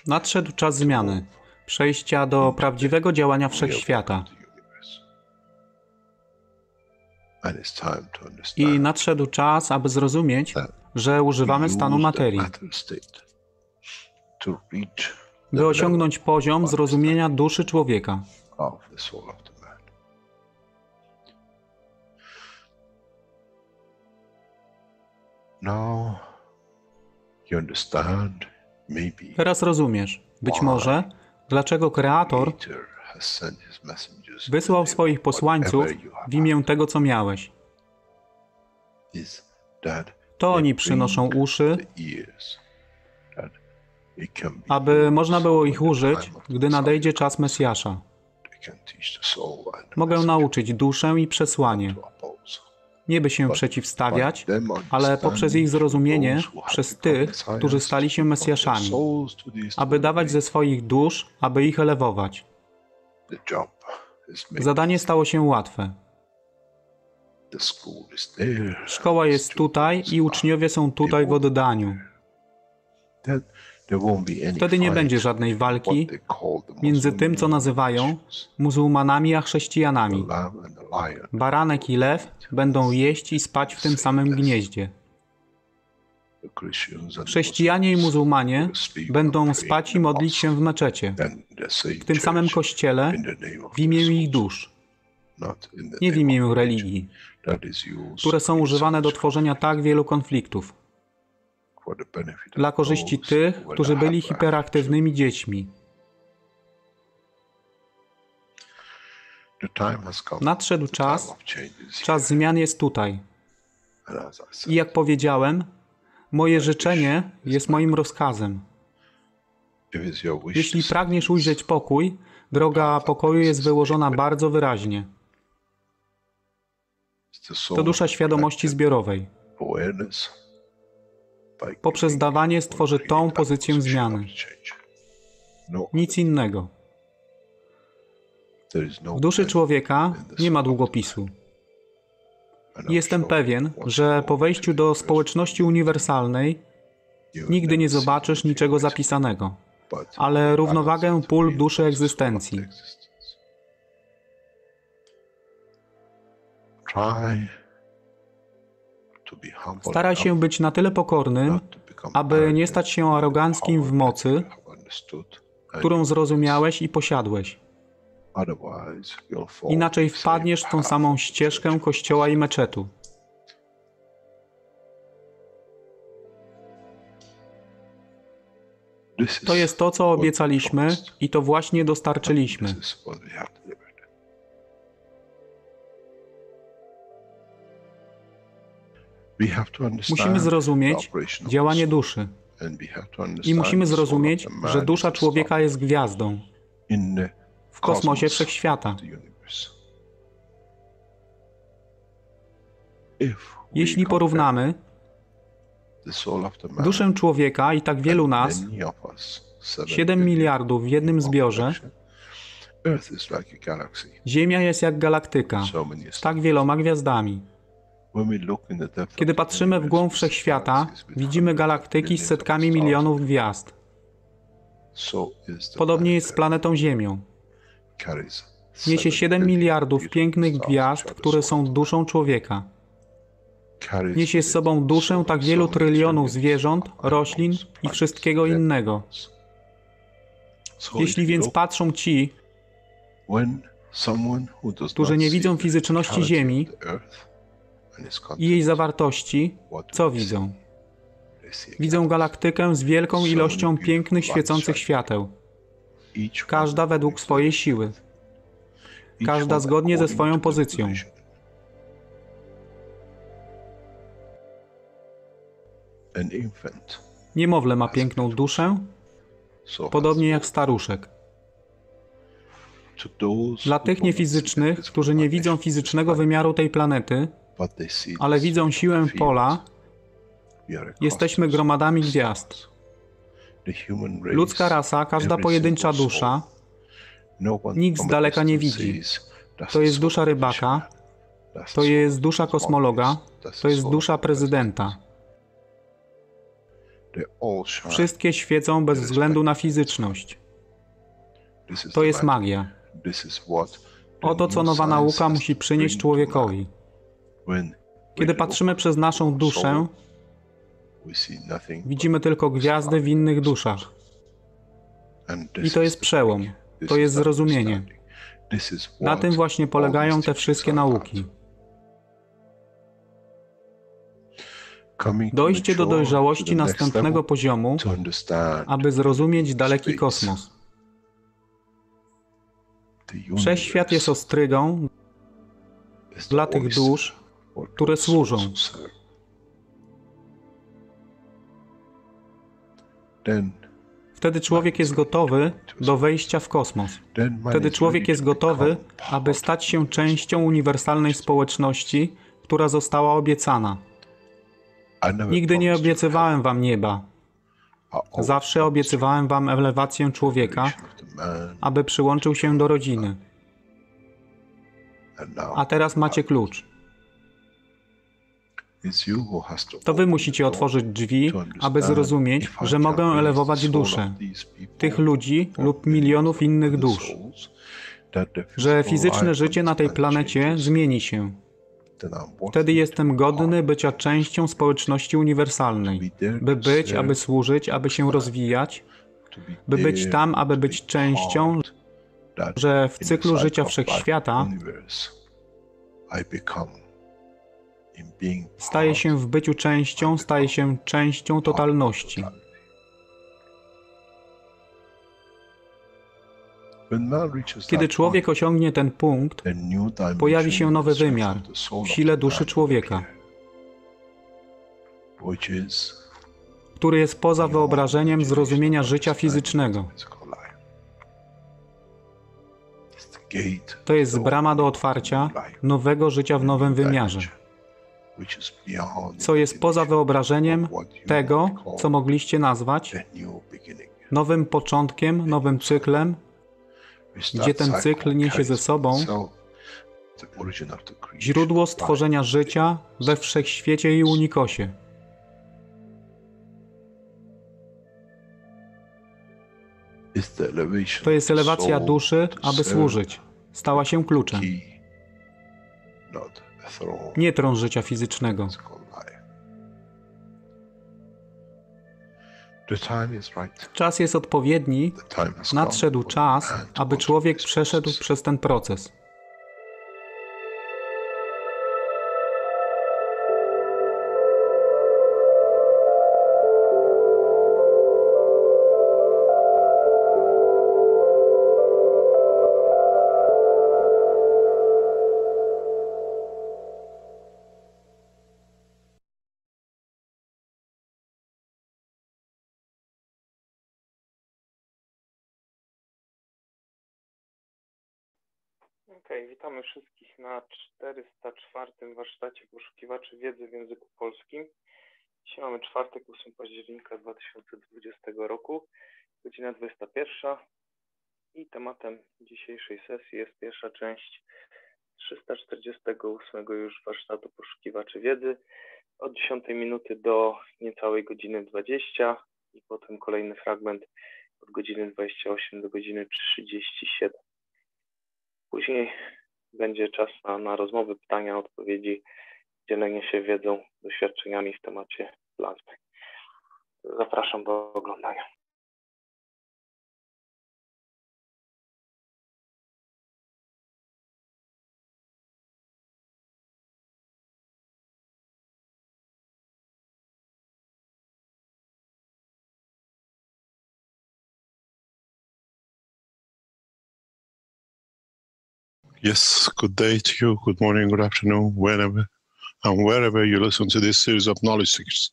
Nadszedł czas zmiany, przejścia do prawdziwego działania wszechświata. I nadszedł czas, aby zrozumieć, że używamy stanu materii, by osiągnąć poziom zrozumienia duszy człowieka. Teraz rozumiesz, być może, dlaczego Kreator wysłał swoich posłańców w imię tego, co miałeś. To oni przynoszą uszy, aby można było ich użyć, gdy nadejdzie czas Mesjasza. Mogę nauczyć duszę i przesłanie. Nie by się przeciwstawiać, ale poprzez ich zrozumienie, przez tych, którzy stali się Mesjaszami, aby dawać ze swoich dusz, aby ich elewować. Zadanie stało się łatwe. Szkoła jest tutaj i uczniowie są tutaj w oddaniu. Wtedy nie będzie żadnej walki między tym, co nazywają muzułmanami, a chrześcijanami. Baranek i lew będą jeść i spać w tym samym gnieździe. Chrześcijanie i muzułmanie będą spać i modlić się w meczecie, w tym samym kościele, w imię ich dusz, nie w imię religii, które są używane do tworzenia tak wielu konfliktów, dla korzyści tych, którzy byli hiperaktywnymi dziećmi. Nadszedł czas zmian jest tutaj. I jak powiedziałem, moje życzenie jest moim rozkazem. Jeśli pragniesz ujrzeć pokój, droga pokoju jest wyłożona bardzo wyraźnie. To dusza świadomości zbiorowej. Poprzez dawanie stworzy tą pozycję zmiany. Nic innego. W duszy człowieka nie ma długopisu. Jestem pewien, że po wejściu do społeczności uniwersalnej nigdy nie zobaczysz niczego zapisanego, ale równowagę pól duszy egzystencji. Staraj się być na tyle pokornym, aby nie stać się aroganckim w mocy, którą zrozumiałeś i posiadłeś. Inaczej wpadniesz w tą samą ścieżkę kościoła i meczetu. To jest to, co obiecaliśmy i to właśnie dostarczyliśmy. Musimy zrozumieć działanie duszy. I musimy zrozumieć, że dusza człowieka jest gwiazdą w kosmosie wszechświata. Jeśli porównamy duszę człowieka i tak wielu nas, 7 miliardów w jednym zbiorze, Ziemia jest jak galaktyka z tak wieloma gwiazdami. Kiedy patrzymy w głąb wszechświata, widzimy galaktyki z setkami milionów gwiazd. Podobnie jest z planetą Ziemią. Niesie 7 miliardów pięknych gwiazd, które są duszą człowieka. Niesie z sobą duszę tak wielu trylionów zwierząt, roślin i wszystkiego innego. Jeśli więc patrzą ci, którzy nie widzą fizyczności Ziemi i jej zawartości, co widzą? Widzą galaktykę z wielką ilością pięknych, świecących świateł. Każda według swojej siły. Każda zgodnie ze swoją pozycją. Niemowlę ma piękną duszę, podobnie jak staruszek. Dla tych niefizycznych, którzy nie widzą fizycznego wymiaru tej planety, ale widzą siłę pola, jesteśmy gromadami gwiazd. Ludzka rasa, każda pojedyncza dusza, nikt z daleka nie widzi. To jest dusza rybaka, to jest dusza kosmologa, to jest dusza prezydenta. Wszystkie świecą bez względu na fizyczność. To jest magia. Oto co nowa nauka musi przynieść człowiekowi. Kiedy patrzymy przez naszą duszę, widzimy tylko gwiazdy w innych duszach. I to jest przełom, to jest zrozumienie. Na tym właśnie polegają te wszystkie nauki. Dojście do dojrzałości następnego poziomu, aby zrozumieć daleki kosmos. Wszechświat jest ostrygą dla tych dusz, które służą. Wtedy człowiek jest gotowy do wejścia w kosmos. Wtedy człowiek jest gotowy, aby stać się częścią uniwersalnej społeczności, która została obiecana. Nigdy nie obiecywałem wam nieba. Zawsze obiecywałem wam elewację człowieka, aby przyłączył się do rodziny. A teraz macie klucz. To wy musicie otworzyć drzwi, aby zrozumieć, że mogę elewować duszę tych ludzi lub milionów innych dusz, że fizyczne życie na tej planecie zmieni się. Wtedy jestem godny bycia częścią społeczności uniwersalnej, by być, aby służyć, aby się rozwijać, by być tam, aby być częścią, że w cyklu życia wszechświata staje się w byciu częścią, staje się częścią totalności. Kiedy człowiek osiągnie ten punkt, pojawi się nowy wymiar w sile duszy człowieka, który jest poza wyobrażeniem zrozumienia życia fizycznego. To jest brama do otwarcia nowego życia w nowym wymiarze, co jest poza wyobrażeniem tego, co mogliście nazwać nowym początkiem, nowym cyklem, gdzie ten cykl niesie ze sobą źródło stworzenia życia we wszechświecie i unikosie. To jest elewacja duszy, aby służyć. Stała się kluczem. Nie tron życia fizycznego. Czas jest odpowiedni, nadszedł czas, aby człowiek przeszedł przez ten proces. Witamy wszystkich na 404. warsztacie poszukiwaczy wiedzy w języku polskim. Dzisiaj mamy czwartek, 8 października 2020 roku, godzina 21 i tematem dzisiejszej sesji jest pierwsza część 348 już warsztatu poszukiwaczy wiedzy od 10 minuty do niecałej godziny 20 i potem kolejny fragment od godziny 28 do godziny 37. Później będzie czas na rozmowy, pytania, odpowiedzi, dzielenie się wiedzą, doświadczeniami w temacie plazmy. Zapraszam do oglądania. Yes, good day to you, good morning, good afternoon, wherever you listen to this series of knowledge seekers.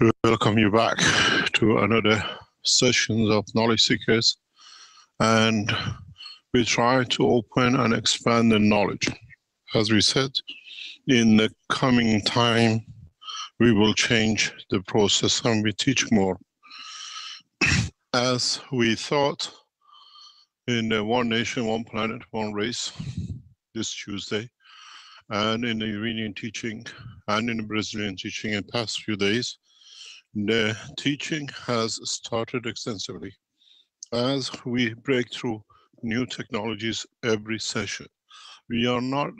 We welcome you back to another session of knowledge seekers, and we try to open and expand the knowledge. As we said, in the coming time, we will change the process and we teach more. As we thought in the One Nation, One Planet, One Race this Tuesday, and in the Iranian teaching and in the Brazilian teaching in the past few days, The teaching has started extensively as we break through new technologies every session. We are not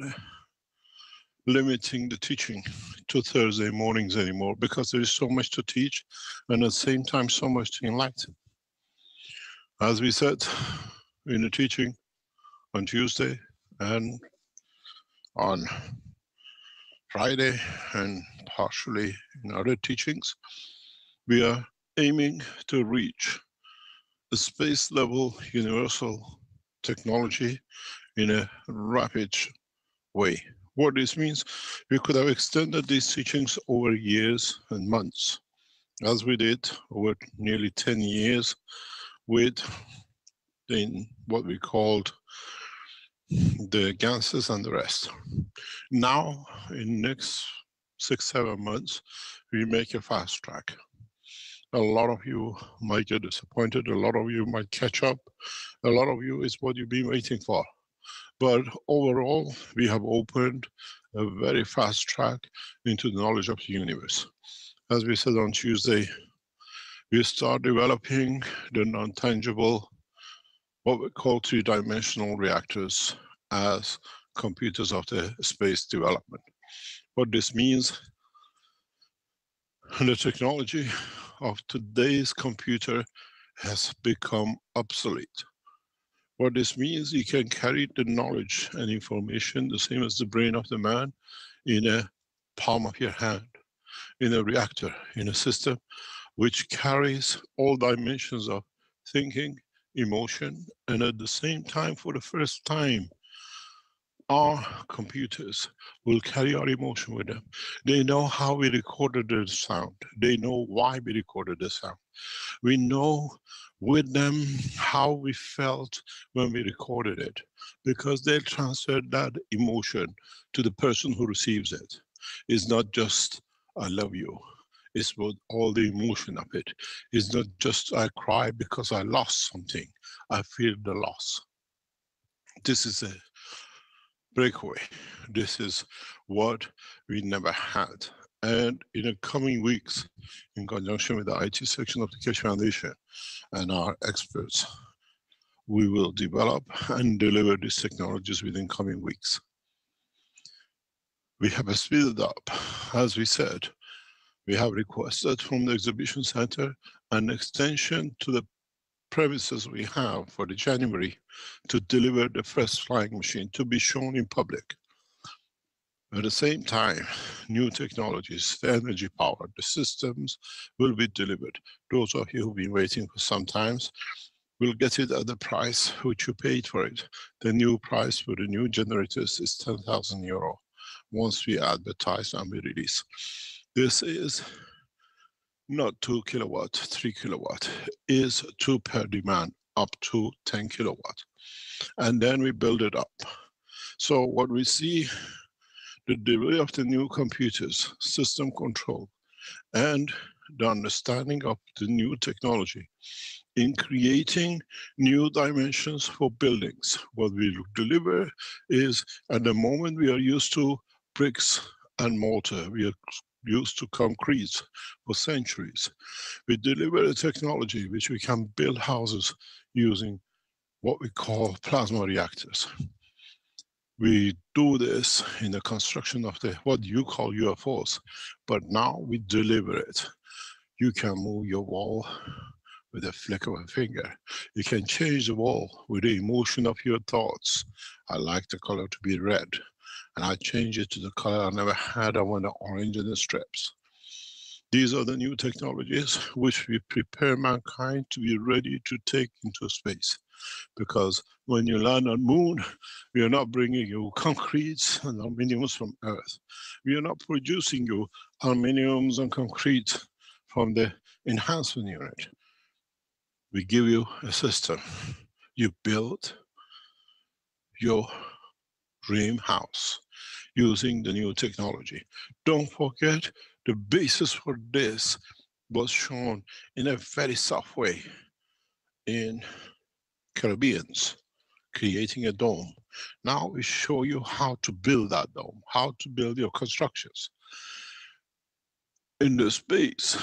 limiting the teaching to Thursday mornings anymore because there is so much to teach and at the same time so much to enlighten. As we said in the teaching on Tuesday and on Friday and partially in other teachings, we are aiming to reach a space level universal technology in a rapid way. What this means, we could have extended these teachings over years and months, as we did over nearly 10 years with what we called the Ganses and the rest. Now, in next 6-7 months, we make a fast track. A lot of you might get disappointed, a lot of you might catch up, a lot of you is what you've been waiting for. But overall, we have opened a very fast track into the knowledge of the universe. As we said on Tuesday, we start developing the non-tangible, what we call three-dimensional reactors as computers of the space development. What this means, the technology of today's computer has become obsolete. What this means, you can carry the knowledge and information, the same as the brain of the man, in a palm of your hand, in a reactor, in a system which carries all dimensions of thinking, emotion, and at the same time, for the first time, our computers will carry our emotion with them. They know how we recorded the sound. They know why we recorded the sound. We know with them how we felt when we recorded it, because they transferred that emotion to the person who receives it. It's not just, I love you. It's with all the emotion of it. It's not just, I cry because I lost something. I feel the loss. This is a breakaway. This is what we never had. And in the coming weeks, in conjunction with the IT section of the Keshe Foundation and our experts, we will develop and deliver these technologies within coming weeks. We have speeded up. As we said, we have requested from the exhibition center an extension to the premises we have for the January to deliver the first flying machine to be shown in public. At the same time, new technologies, the energy power, the systems will be delivered. Those of you who've been waiting for some time will get it at the price which you paid for it. The new price for the new generators is 10,000 euro once we advertise and we release. This is not 2 kilowatt, 3 kilowatt, is 2 per demand, up to 10 kilowatt. And then we build it up. So what we see, the delivery of the new computers, system control, and the understanding of the new technology in creating new dimensions for buildings. What we deliver is, at the moment we are used to bricks and mortar, we are used to concrete for centuries. We deliver a technology which we can build houses using what we call plasma reactors. We do this in the construction of the, what you call UFOs, but now we deliver it. You can move your wall with a flick of a finger. You can change the wall with the emotion of your thoughts. I like the color to be red, and I change it to the color I never had. I want the orange and the strips. These are the new technologies which we prepare mankind to be ready to take into space. Because when you land on moon, we are not bringing you concretes and aluminiums from Earth. We are not producing you aluminiums and concrete from the enhancement unit. We give you a system. You build your dream house using the new technology. Don't forget, the basis for this was shown in a very soft way in Caribbeans, creating a dome. Now we show you how to build that dome, how to build your constructions. In the space,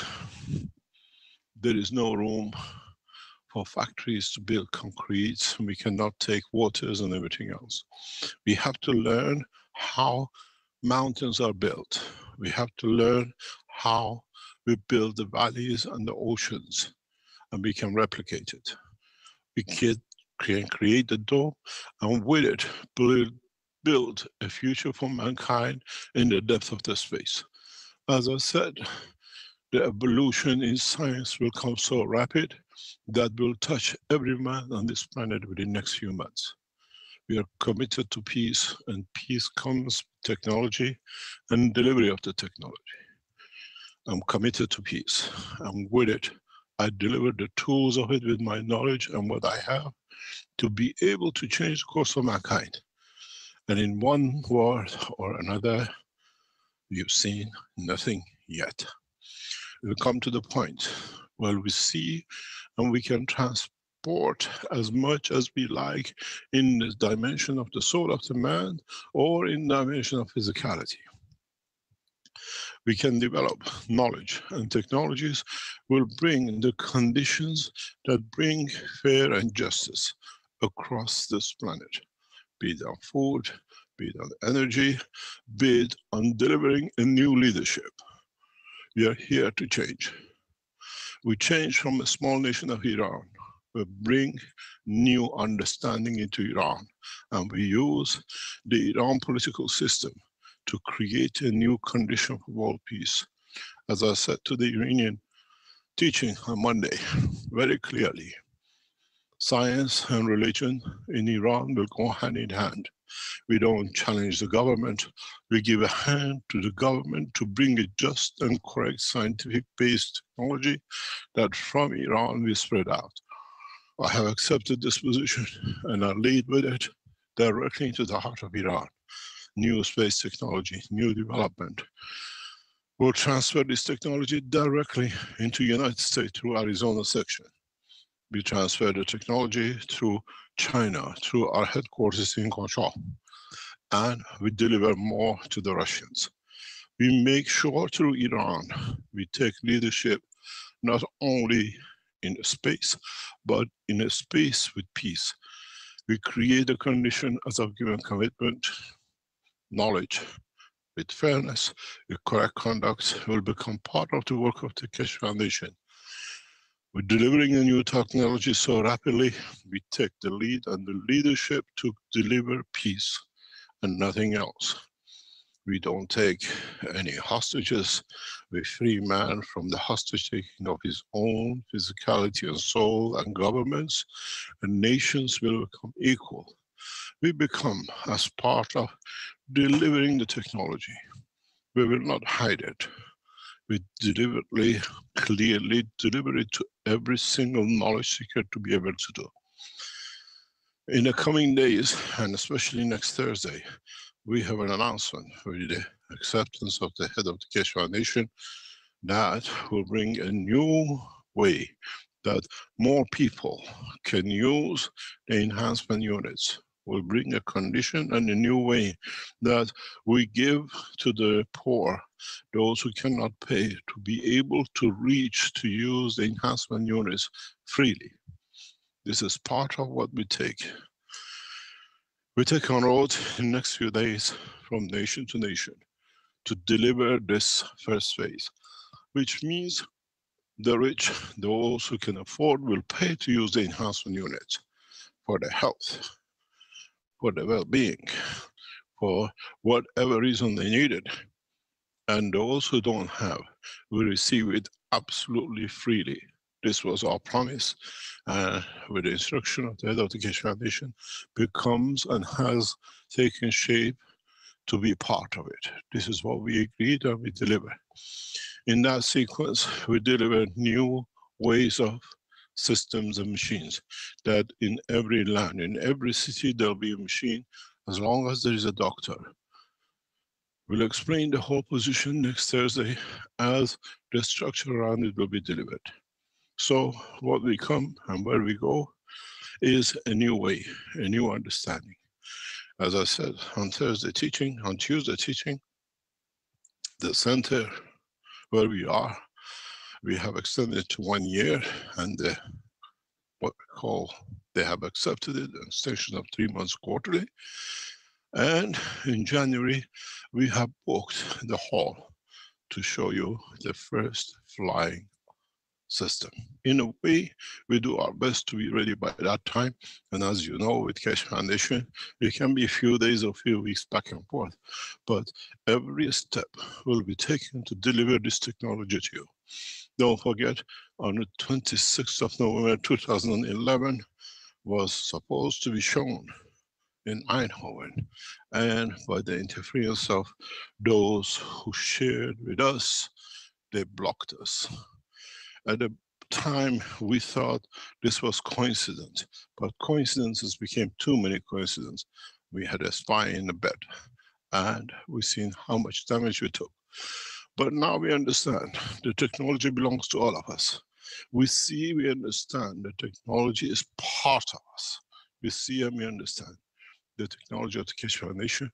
there is no room for factories to build concrete. We cannot take waters and everything else. We have to learn how mountains are built. We have to learn how we build the valleys and the oceans, and we can replicate it. We can create the dome, and with it, build a future for mankind in the depth of the space. As I said, the evolution in science will come so rapid that will touch every man on this planet within the next few months. We are committed to peace, and peace comes with technology and delivery of the technology. I'm committed to peace, and with it, I deliver the tools of it with my knowledge and what I have to be able to change the course of mankind. And in one word or another, you've seen nothing yet. We'll come to the point where we see and we can transport as much as we like in the dimension of the soul of the man or in the dimension of physicality. We can develop knowledge, and technologies will bring the conditions that bring fair and justice across this planet, be it on food, be it on energy, be it on delivering a new leadership. We are here to change. We change from a small nation of Iran. We bring new understanding into Iran, and we use the Iran political system to create a new condition for world peace. As I said to the Iranian teaching on Monday, very clearly, science and religion in Iran will go hand in hand. We don't challenge the government. We give a hand to the government to bring a just and correct scientific-based technology that from Iran we spread out. I have accepted this position and I lead with it directly into the heart of Iran. New space technology, new development. We'll transfer this technology directly into the United States through Arizona section. We transfer the technology through China, through our headquarters in Kasha, and we deliver more to the Russians. We make sure through Iran, we take leadership not only in space, but in a space with peace. We create a condition, as I've given commitment, knowledge, with fairness, with correct conduct, will become part of the work of the Keshe Foundation. We're delivering a new technology so rapidly, we take the lead and the leadership to deliver peace and nothing else. We don't take any hostages. We free man from the hostage taking of his own physicality and soul, and governments and nations will become equal. We become as part of delivering the technology. We will not hide it. We deliberately, clearly deliver it to every single knowledge seeker to be able to do. In the coming days, and especially next Thursday, we have an announcement with the acceptance of the head of the Keshe Foundation that will bring a new way that more people can use the enhancement units. Will bring a condition and a new way that we give to the poor, those who cannot pay, to be able to reach to use the enhancement units freely. This is part of what we take. We take on road in the next few days from nation to nation to deliver this first phase, which means the rich, those who can afford, will pay to use the enhancement units for their health, for their well-being, for whatever reason they need it. And those who don't have will receive it absolutely freely. This was our promise, with the instruction of the head of the Keshe Foundation, becomes and has taken shape to be part of it. This is what we agreed and we deliver. In that sequence, we deliver new ways of systems and machines, that in every land, in every city, there'll be a machine as long as there is a doctor. We'll explain the whole position next Thursday as the structure around it will be delivered. So what we come and where we go is a new way, a new understanding. As I said, on Thursday teaching, on Tuesday teaching, the center where we are. We have extended to 1 year, and what we call, they have accepted it, an extension of 3 months quarterly. And in January, we have booked the hall to show you the first flying system. In a way, we do our best to be ready by that time. And as you know, with Keshe Foundation, it can be a few days or a few weeks back and forth. But every step will be taken to deliver this technology to you. Don't forget, on the 26th of November 2011 was supposed to be shown in Eindhoven, and by the interference of those who shared with us, they blocked us. At the time, we thought this was coincidence, but coincidences became too many coincidences. We had a spy in the bed, and we've seen how much damage we took. But now we understand the technology belongs to all of us. We see, we understand the technology is part of us. We see and we understand the technology of the Keshe Foundation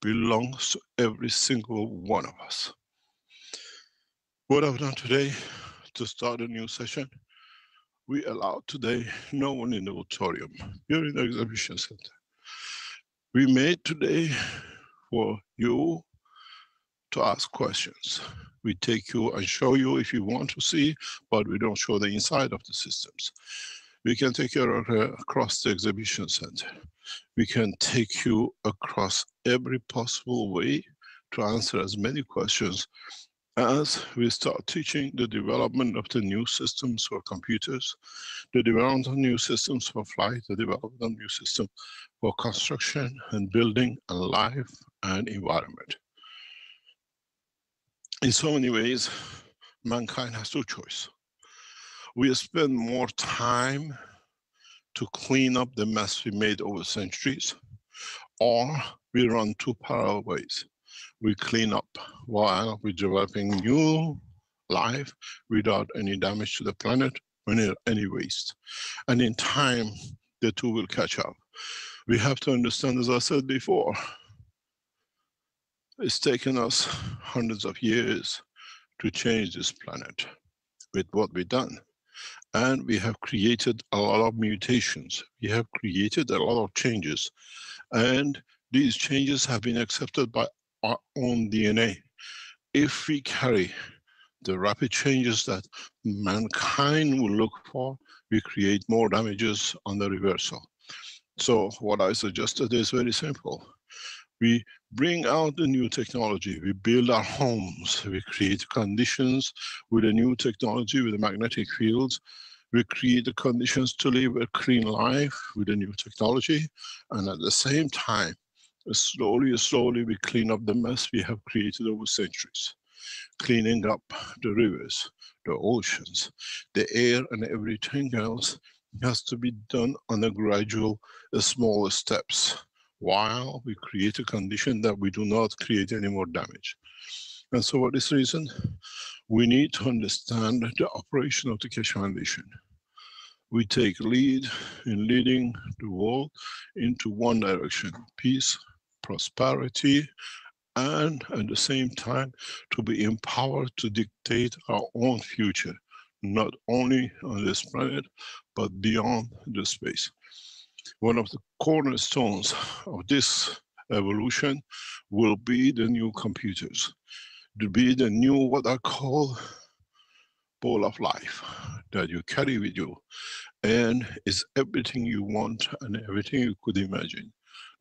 belongs to every single one of us. What I've done today to start a new session, we allowed today no one in the auditorium. You're in the exhibition center. We made today for you to ask questions. We take you and show you if you want to see, but we don't show the inside of the systems. We can take you across the exhibition center. We can take you across every possible way to answer as many questions as we start teaching the development of the new systems for computers, the development of new systems for flight, the development of new systems for construction and building and life and environment. In so many ways, mankind has two choices. We spend more time to clean up the mess we made over centuries, or we run two parallel ways. We clean up while we're developing new life without any damage to the planet or any waste. And in time, the two will catch up. We have to understand, as I said before, it's taken us hundreds of years to change this planet with what we've done. And we have created a lot of mutations. We have created a lot of changes. And these changes have been accepted by our own DNA. If we carry the rapid changes that mankind will look for, we create more damages on the reversal. So what I suggested is very simple. We bring out the new technology, we build our homes, we create conditions with the new technology, with the magnetic fields, we create the conditions to live a clean life with the new technology, and at the same time, slowly we clean up the mess we have created over centuries. Cleaning up the rivers, the oceans, the air and everything else has to be done on a gradual, smaller steps, while we create a condition that we do not create any more damage. And so for this reason, we need to understand the operation of the Keshe Foundation. We take lead in leading the world into one direction, peace, prosperity, and at the same time to be empowered to dictate our own future, not only on this planet, but beyond the space. One of the cornerstones of this evolution will be the new computers, to be the new, what I call, ball of life that you carry with you, and is everything you want and everything you could imagine,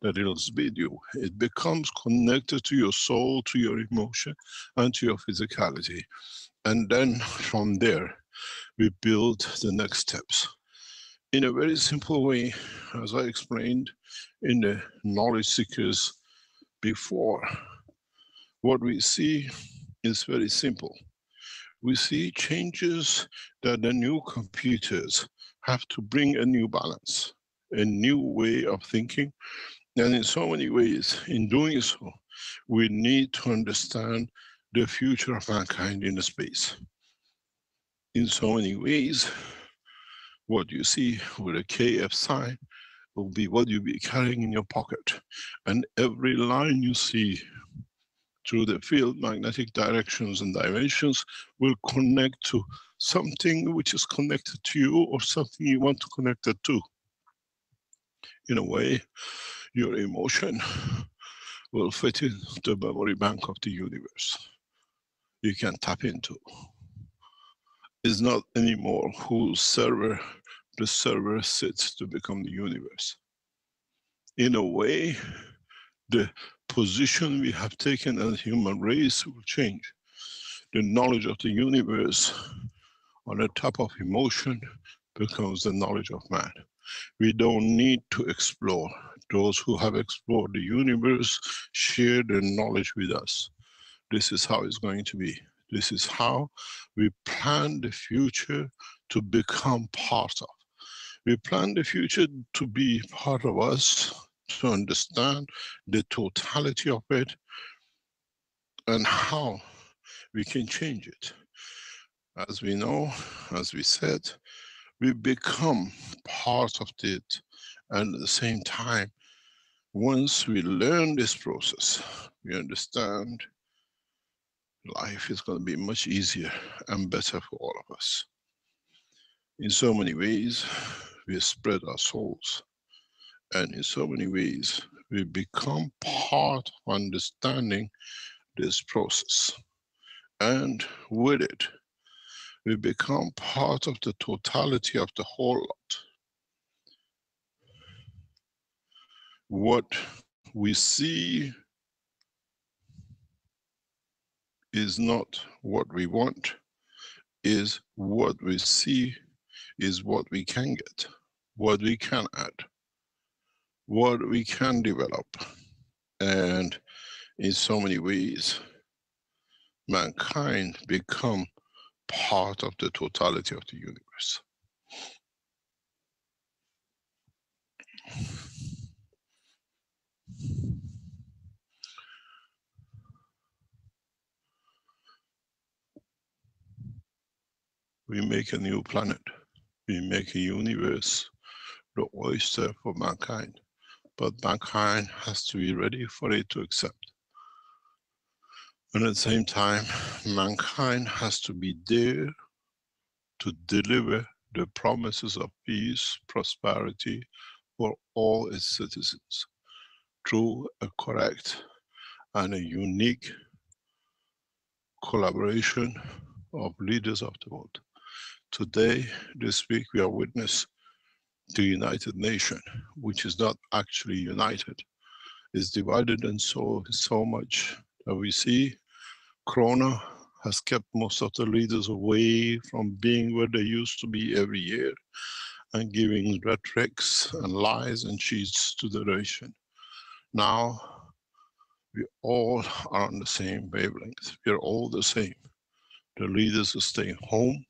that it'll speed you. It becomes connected to your soul, to your emotion, and to your physicality. And then from there, we build the next steps. In a very simple way, as I explained in the knowledge seekers before, what we see is very simple. We see changes that the new computers have to bring a new balance, a new way of thinking. And in so many ways, in doing so, we need to understand the future of mankind in space. In so many ways, what you see with a KF sign will be what you'll be carrying in your pocket. And every line you see through the field, magnetic directions and dimensions will connect to something which is connected to you or something you want to connect it to. In a way, your emotion will fit in the memory bank of the universe. You can tap into. It's not anymore whose server the server sits to become the universe. In a way, the position we have taken as human race will change. The knowledge of the universe on the top of emotion becomes the knowledge of man. We don't need to explore. Those who have explored the universe share their knowledge with us. This is how it's going to be. This is how we plan the future to become part of. We plan the future to be part of us, to understand the totality of it and how we can change it. As we know, as we said, we become part of it, and at the same time, once we learn this process, we understand life is going to be much easier and better for all of us. In so many ways, we spread our souls, and in so many ways, we become part of understanding this process. And with it, we become part of the totality of the whole lot. What we see is not what we want, is what we see is what we can get, what we can add, what we can develop. And in so many ways, mankind become part of the totality of the universe. We make a new planet. We make a universe, the oyster for mankind. But mankind has to be ready for it to accept. And at the same time, mankind has to be there to deliver the promises of peace, prosperity for all its citizens through a correct and a unique collaboration of leaders of the world. Today, this week, we are witness to United Nations, which is not actually united. It's divided and so much that we see Corona has kept most of the leaders away from being where they used to be every year and giving rhetorics and lies and cheats to the nation. Now, we all are on the same wavelength. We are all the same. The leaders are staying home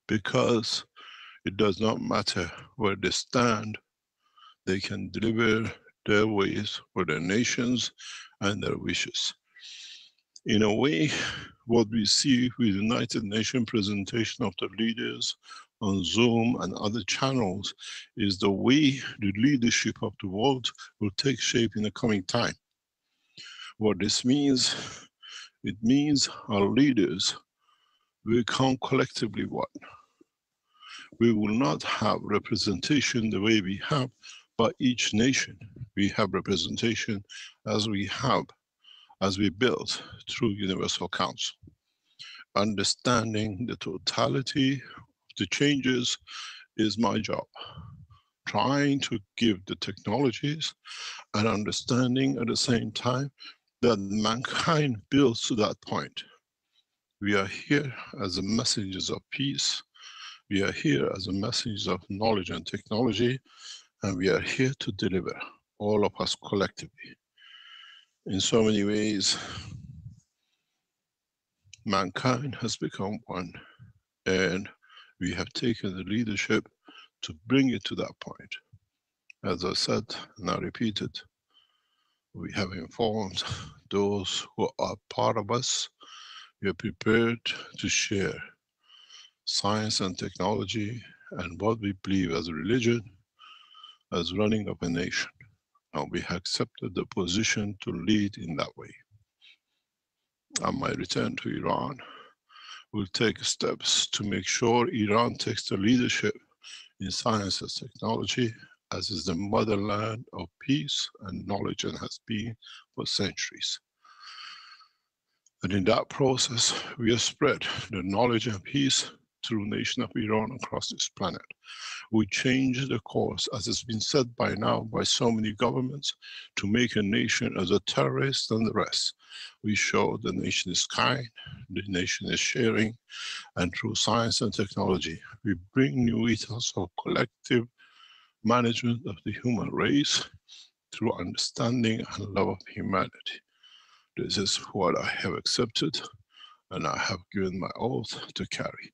because it does not matter where they stand. They can deliver their ways for their nations and their wishes. In a way, what we see with the United Nations presentation of the leaders on Zoom and other channels is the way the leadership of the world will take shape in the coming time. What this means, it means our leaders will come collectively one. We will not have representation the way we have by each nation. We have representation as we build through Universal Council. Understanding the totality of the changes is my job. Trying to give the technologies and understanding at the same time that mankind builds to that point. We are here as messengers of peace. We are here as a message of knowledge and technology, and we are here to deliver, all of us collectively. In so many ways, mankind has become one, and we have taken the leadership to bring it to that point. As I said, and I repeat it, we have informed those who are part of us. We are prepared to share science and technology and what we believe as a religion, as running of a nation. And we have accepted the position to lead in that way. On my return to Iran, we'll take steps to make sure Iran takes the leadership in science and technology, as is the motherland of peace and knowledge and has been for centuries. And in that process, we have spread the knowledge and peace through the nation of Iran across this planet. We change the course, as has been said by now by so many governments, to make a nation as a terrorist than the rest. We show the nation is kind, the nation is sharing, and through science and technology, we bring new ethos of collective management of the human race through understanding and love of humanity. This is what I have accepted, and I have given my oath to carry.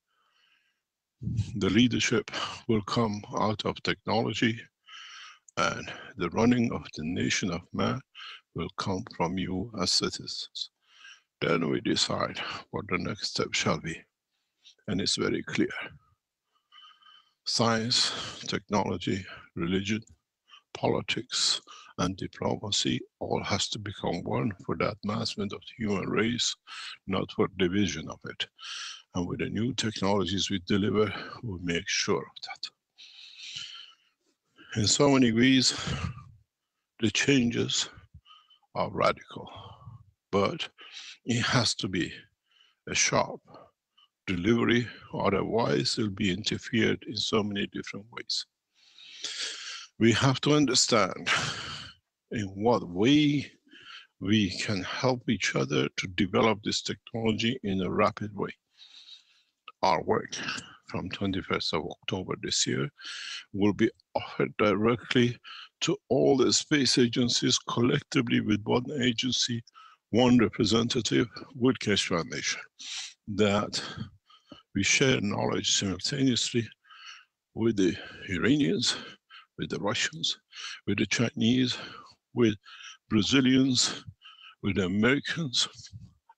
The leadership will come out of technology, and the running of the nation of man will come from you as citizens. Then we decide what the next step shall be. And it's very clear. Science, technology, religion, politics, and diplomacy all has to become one for the advancement of the human race, not for division of it. And with the new technologies we deliver, we'll make sure of that. In so many ways, the changes are radical, but it has to be a sharp delivery, otherwise it'll be interfered in so many different ways. We have to understand in what way we can help each other to develop this technology in a rapid way. Our work from 21st of October this year will be offered directly to all the space agencies collectively with one agency, one representative with Keshe Foundation, that we share knowledge simultaneously with the Iranians, with the Russians, with the Chinese, with Brazilians, with the Americans,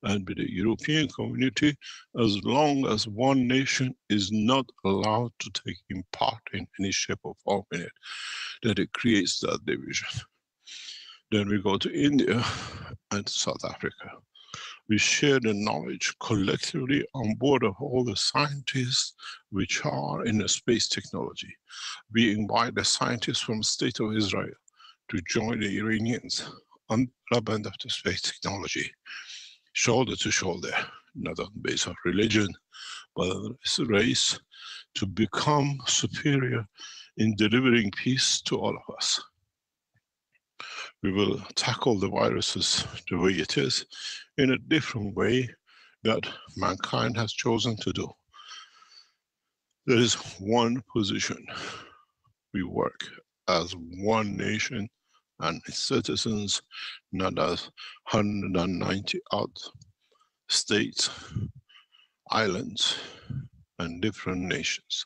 and with the European community, as long as one nation is not allowed to take in part in any shape or form in it, that it creates that division. Then we go to India and South Africa. We share the knowledge collectively on board of all the scientists which are in the space technology. We invite the scientists from the state of Israel to join the Iranians on the band of the space technology, shoulder to shoulder, not on the basis of religion, but on the race, to become superior in delivering peace to all of us. We will tackle the viruses the way it is, in a different way that mankind has chosen to do. There is one position. We work as one nation and its citizens, not as 190 odd states, islands, and different nations.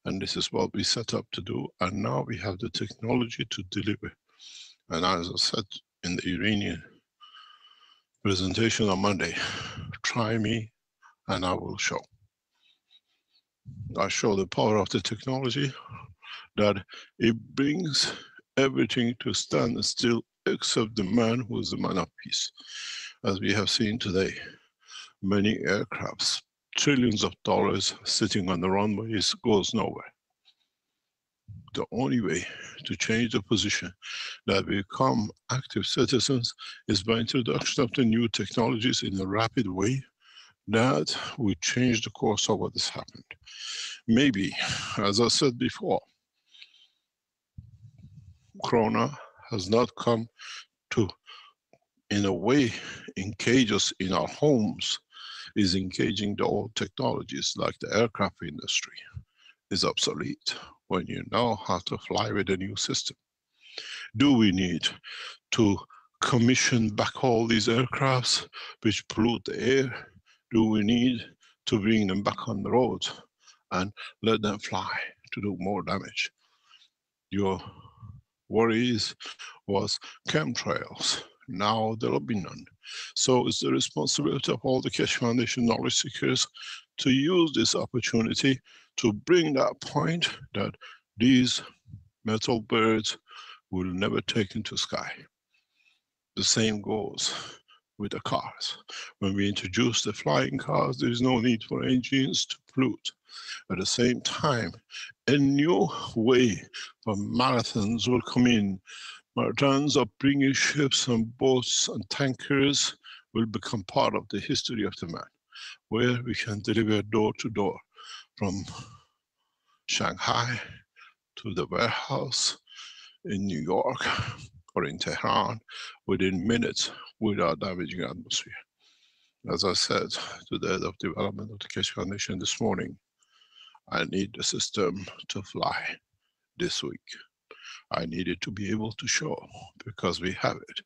And this is what we set up to do, and now we have the technology to deliver. And as I said in the Iranian presentation on Monday, try me and I will show. I show the power of the technology, that it brings everything to stand still except the man who is the man of peace. As we have seen today, many aircrafts, trillions of dollars sitting on the runways goes nowhere. The only way to change the position that we become active citizens is by introduction of the new technologies in a rapid way that will change the course of what has happened. Maybe, as I said before, Corona has not come to, in a way, engage us in our homes, is engaging the old technologies like the aircraft industry is obsolete when you know how to fly with a new system. Do we need to commission back all these aircrafts which pollute the air? Do we need to bring them back on the road and let them fly to do more damage? Your worries was chemtrails. Now there will be none. So it's the responsibility of all the Keshe Foundation knowledge seekers to use this opportunity to bring that point that these metal birds will never take into sky. The same goes with the cars. When we introduce the flying cars, there is no need for engines to pollute. At the same time, a new way for marathons will come in. Marathons of bringing ships and boats and tankers will become part of the history of the man, where we can deliver door to door from Shanghai to the warehouse in New York or in Tehran within minutes without damaging the atmosphere. As I said to the head of development of the Keshe Foundation this morning, I need the system to fly this week. I need it to be able to show, because we have it.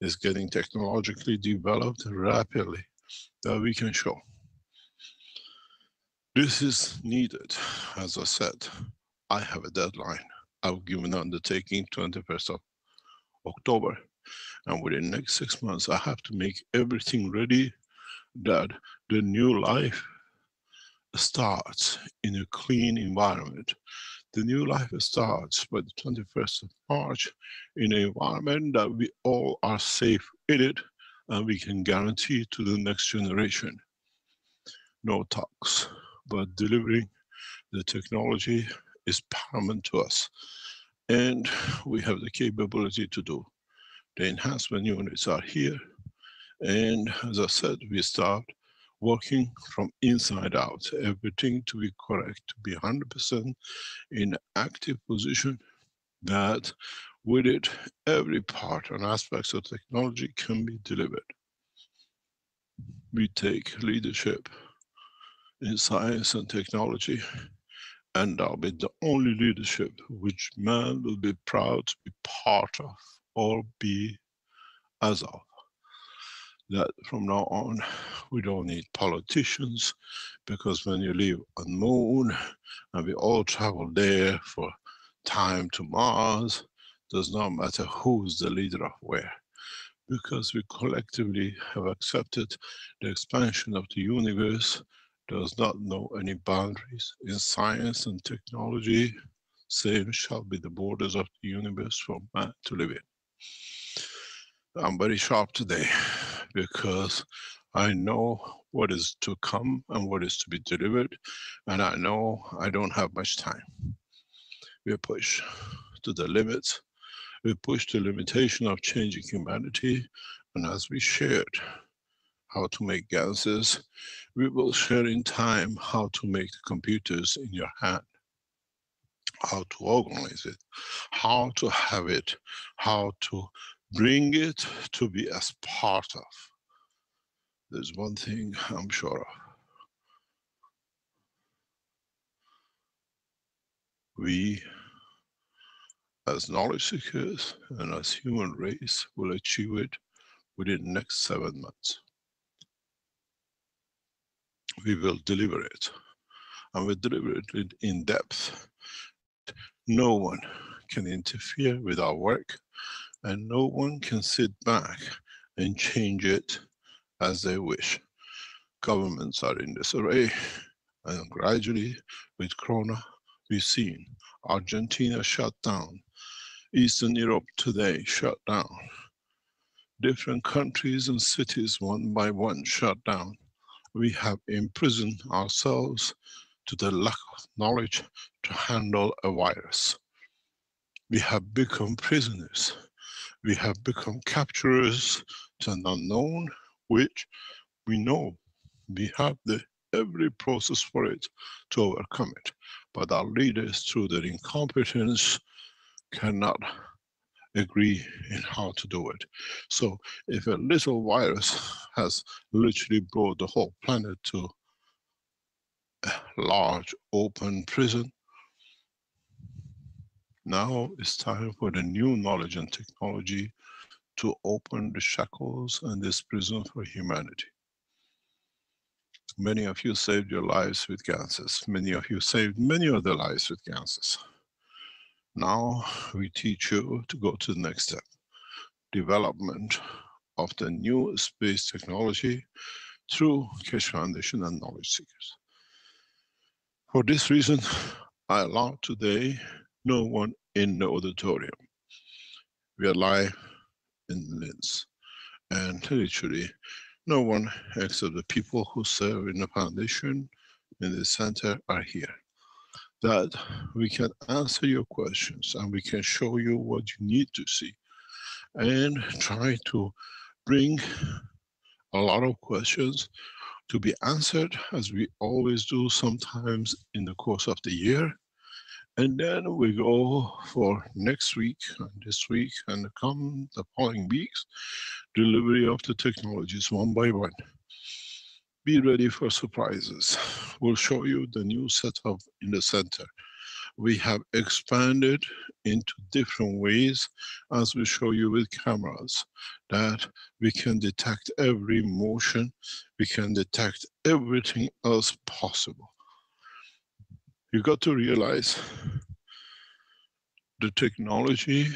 It's getting technologically developed rapidly that we can show. This is needed. As I said, I have a deadline. I've given an undertaking 21st of October. And within the next 6 months, I have to make everything ready that the new life starts in a clean environment. The new life starts by the 21st of March in an environment that we all are safe in it, and we can guarantee to the next generation. No talks, but delivering the technology is paramount to us. And we have the capability to do. The enhancement units are here. And as I said, we start working from inside out, everything to be correct, to be 100% in active position, that with it, every part and aspects of technology can be delivered. We take leadership in science and technology, and that'll be the only leadership which man will be proud to be part of or be as of. That from now on, we don't need politicians, because when you live on the moon and we all travel there for time to Mars, does not matter who's the leader of where, because we collectively have accepted the expansion of the universe does not know any boundaries. In science and technology, same shall be the borders of the universe for man to live in. I'm very sharp today, because I know what is to come and what is to be delivered, and I know I don't have much time. We are pushed to the limits. We push the limitation of changing humanity, and as we shared how to make ganses, we will share in time how to make the computers in your hand, how to organize it, how to have it, how to bring it to be as part of. There's one thing I'm sure of. We, as knowledge seekers and as human race, will achieve it within the next 7 months. We will deliver it, and we deliver it in depth. No one can interfere with our work, and no one can sit back and change it as they wish. Governments are in disarray, and gradually, with Corona, we've seen Argentina shut down, Eastern Europe today shut down, different countries and cities one by one shut down. We have imprisoned ourselves to the lack of knowledge to handle a virus. We have become prisoners. We have become capturers to an unknown, which we know we have every process for it to overcome it. But our leaders, through their incompetence, cannot agree in how to do it. So if a little virus has literally brought the whole planet to a large open prison, now it's time for the new knowledge and technology to open the shackles and this prison for humanity. Many of you saved your lives with ganses. Many of you saved many other lives with ganses. Now we teach you to go to the next step. Development of the new space technology through Keshe Foundation and knowledge seekers. For this reason, I allow today no one in the auditorium. We are live in Linz. And literally, no one except the people who serve in the foundation, in the center, are here. That we can answer your questions and we can show you what you need to see and try to bring a lot of questions to be answered, as we always do sometimes in the course of the year. And then we go for next week and this week and the following weeks, delivery of the technologies one by one. Be ready for surprises. We'll show you the new setup in the center. We have expanded into different ways, as we show you with cameras, that we can detect every motion, we can detect everything else possible. You got to realize the technology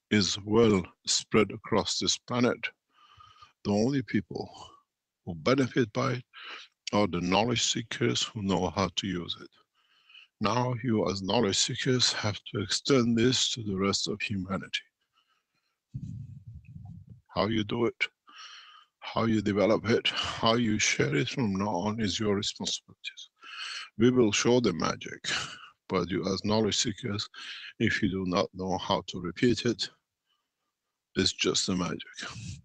is well spread across this planet. The only people who benefit by it are the knowledge seekers who know how to use it. Now you as knowledge seekers have to extend this to the rest of humanity. How you do it, how you develop it, how you share it from now on is your responsibilities. We will show the magic, but you as knowledge seekers, if you do not know how to repeat it, it's just the magic.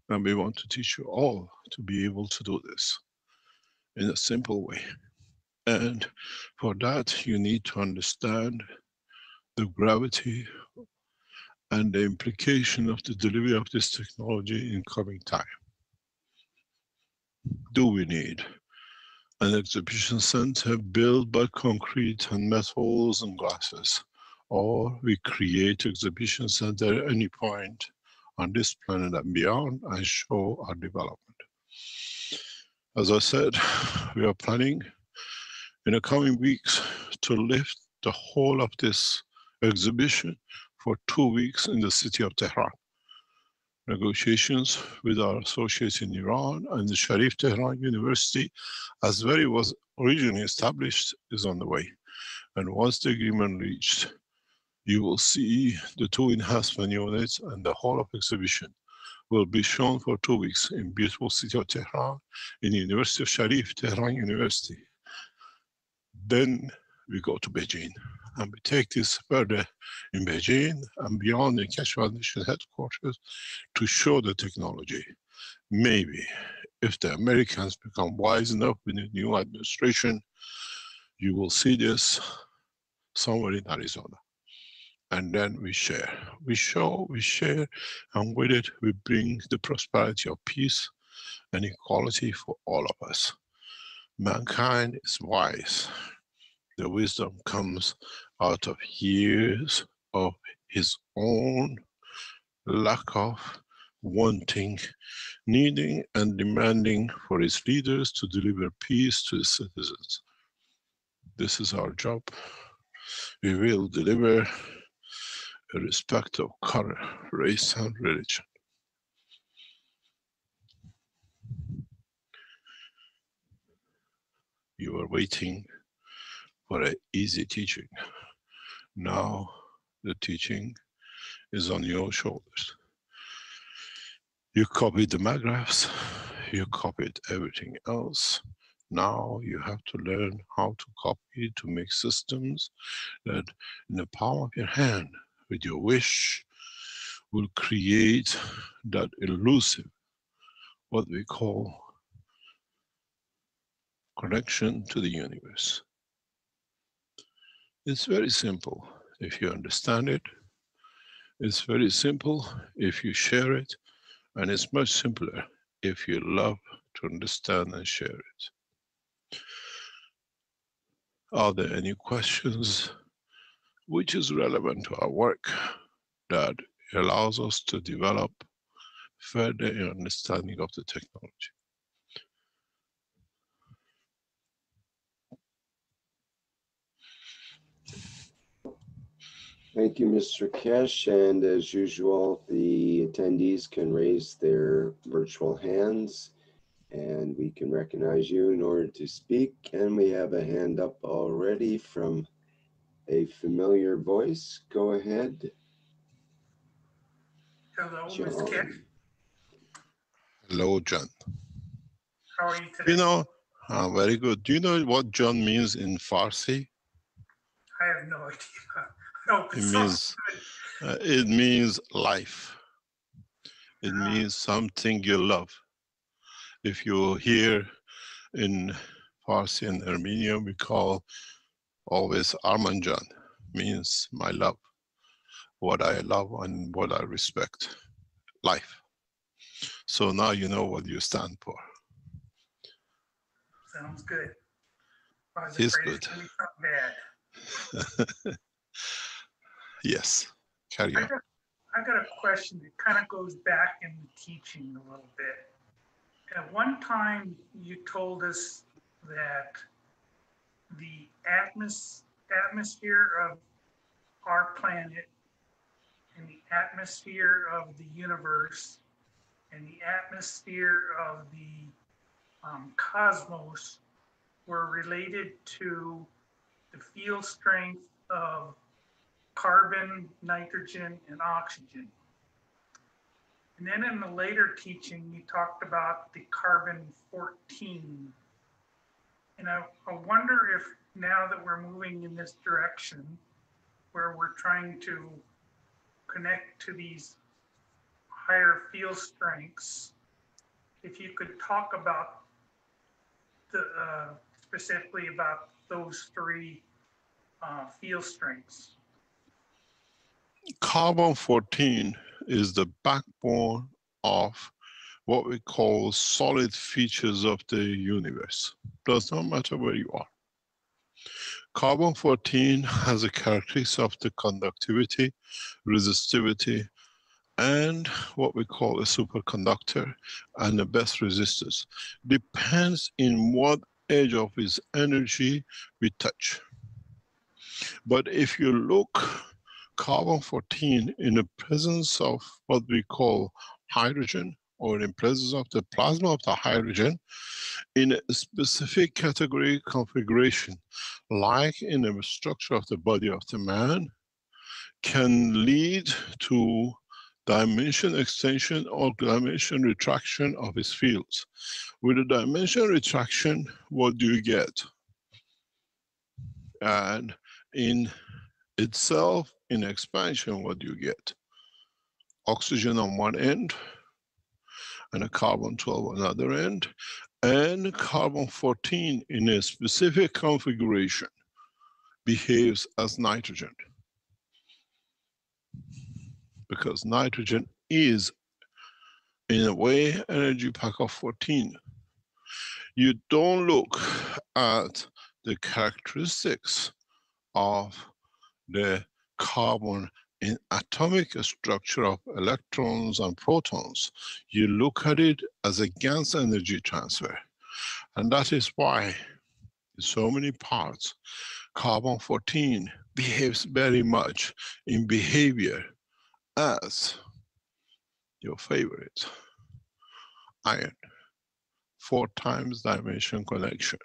And we want to teach you all to be able to do this in a simple way. And for that, you need to understand the gravity and the implication of the delivery of this technology in coming time. Do we need an exhibition center built by concrete and metals and glasses? Or we create exhibition center at any point on this planet and beyond and show our development. As I said, we are planning in the coming weeks to lift the whole of this exhibition for 2 weeks in the city of Tehran. Negotiations with our associates in Iran and the Sharif Tehran University, as where it was originally established, is on the way. And once the agreement reached, you will see the 2 enhancement units and the whole of exhibition will be shown for 2 weeks in beautiful city of Tehran, in the University of Sharif Tehran University. Then we go to Beijing and we take this further in Beijing and beyond the Keshe Foundation headquarters to show the technology. Maybe if the Americans become wise enough with the new administration, you will see this somewhere in Arizona. And then we share. We show, we share, and with it we bring the prosperity of peace and equality for all of us. Mankind is wise. The wisdom comes out of years of his own lack of wanting, needing and demanding for his leaders to deliver peace to his citizens. This is our job. We will deliver irrespective of color, race and religion. You are waiting for an easy teaching. Now the teaching is on your shoulders. You copied the magraphs, you copied everything else. Now you have to learn how to copy, to make systems that in the palm of your hand, with your wish, will create that elusive, what we call connection to the universe. It's very simple if you understand it. It's very simple if you share it. And it's much simpler if you love to understand and share it. Are there any questions which is relevant to our work that allows us to develop further understanding of the technology? Thank you, Mr. Keshe. And as usual, the attendees can raise their virtual hands and we can recognize you in order to speak. And we have a hand up already from a familiar voice. Go ahead. Hello, John. Mr. Keshe. Hello, John. How are you today? You know, very good. Do you know what John means in Farsi? I have no idea. No, It means life. It means something you love. If you hear in Farsi and Armenian, we call always Armanjan, means my love, what I love and what I respect, life. So now you know what you stand for. Sounds good. It's good. It's not bad. Yes, carry on. I got a question that kind of goes back in the teaching a little bit. At one time, you told us that the atmosphere of our planet and the atmosphere of the universe and the atmosphere of the cosmos were related to the field strength of carbon, nitrogen, and oxygen. And then in the later teaching, you talked about the carbon-14. And I wonder if now that we're moving in this direction, where we're trying to connect to these higher field strengths, if you could talk about specifically about those three field strengths. Carbon-14 is the backbone of what we call solid features of the universe. Does not matter where you are. Carbon-14 has a characteristic of the conductivity, resistivity, and what we call a superconductor, and the best resistors. Depends in what edge of its energy we touch. But if you look, carbon-14 in the presence of what we call hydrogen, or in presence of the plasma of the hydrogen, in a specific category configuration, like in the structure of the body of the man, can lead to dimension extension or dimension retraction of its fields. With a dimension retraction, what do you get? And in itself, in expansion, what do you get? Oxygen on one end, and a carbon-12 on the other end, and carbon-14 in a specific configuration behaves as nitrogen. Because nitrogen is, in a way, energy pack of 14. You don't look at the characteristics of the carbon in atomic structure of electrons and protons. You look at it as a Gans energy transfer. And that is why in so many parts, carbon-14 behaves very much in behavior as your favorite iron, 4 times dimension connection.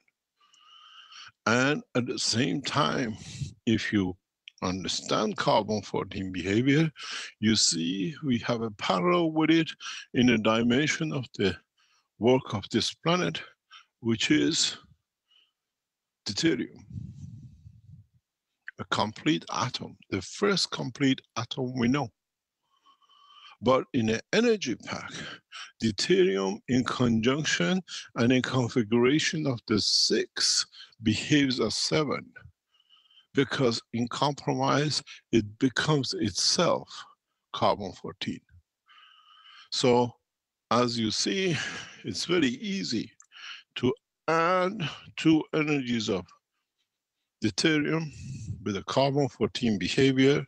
And at the same time, if you understand carbon-14 behavior, you see we have a parallel with it in a dimension of the work of this planet, which is deuterium. A complete atom, the first complete atom we know. But in an energy pack, deuterium in conjunction and in configuration of the 6 behaves as 7. Because in compromise, it becomes itself carbon-14. So, as you see, it's very easy to add 2 energies of deuterium with a carbon-14 behavior,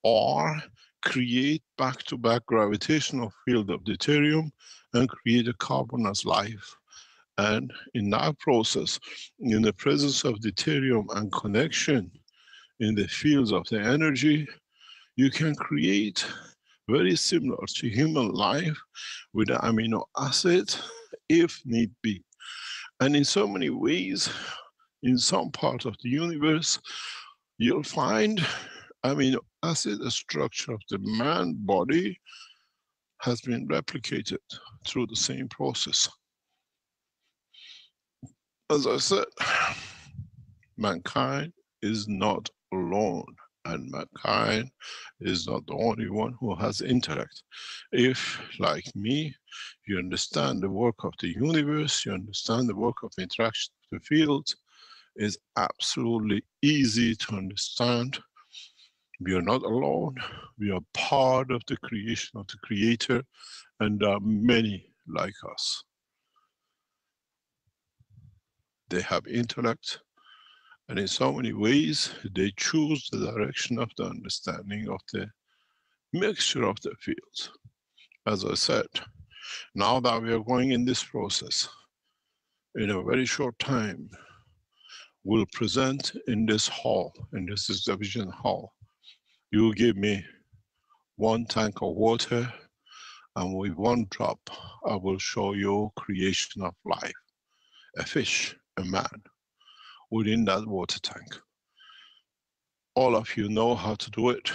or create back-to-back gravitational field of deuterium and create a carbon as life. And in that process, in the presence of deuterium and connection in the fields of the energy, you can create very similar to human life with an amino acid if need be. And in so many ways, in some part of the universe, you'll find amino acid structure of the man body has been replicated through the same process. As I said, mankind is not alone, and mankind is not the only one who has intellect. If, like me, you understand the work of the universe, you understand the work of interaction of the fields, it's absolutely easy to understand. We are not alone. We are part of the creation of the Creator, and there are many like us. They have intellect, and in so many ways, they choose the direction of the understanding of the mixture of the fields. As I said, now that we are going in this process, in a very short time, we'll present in this hall, in this exhibition hall. You give me 1 tank of water, and with 1 drop, I will show you creation of life. A fish, a man, within that water tank. All of you know how to do it,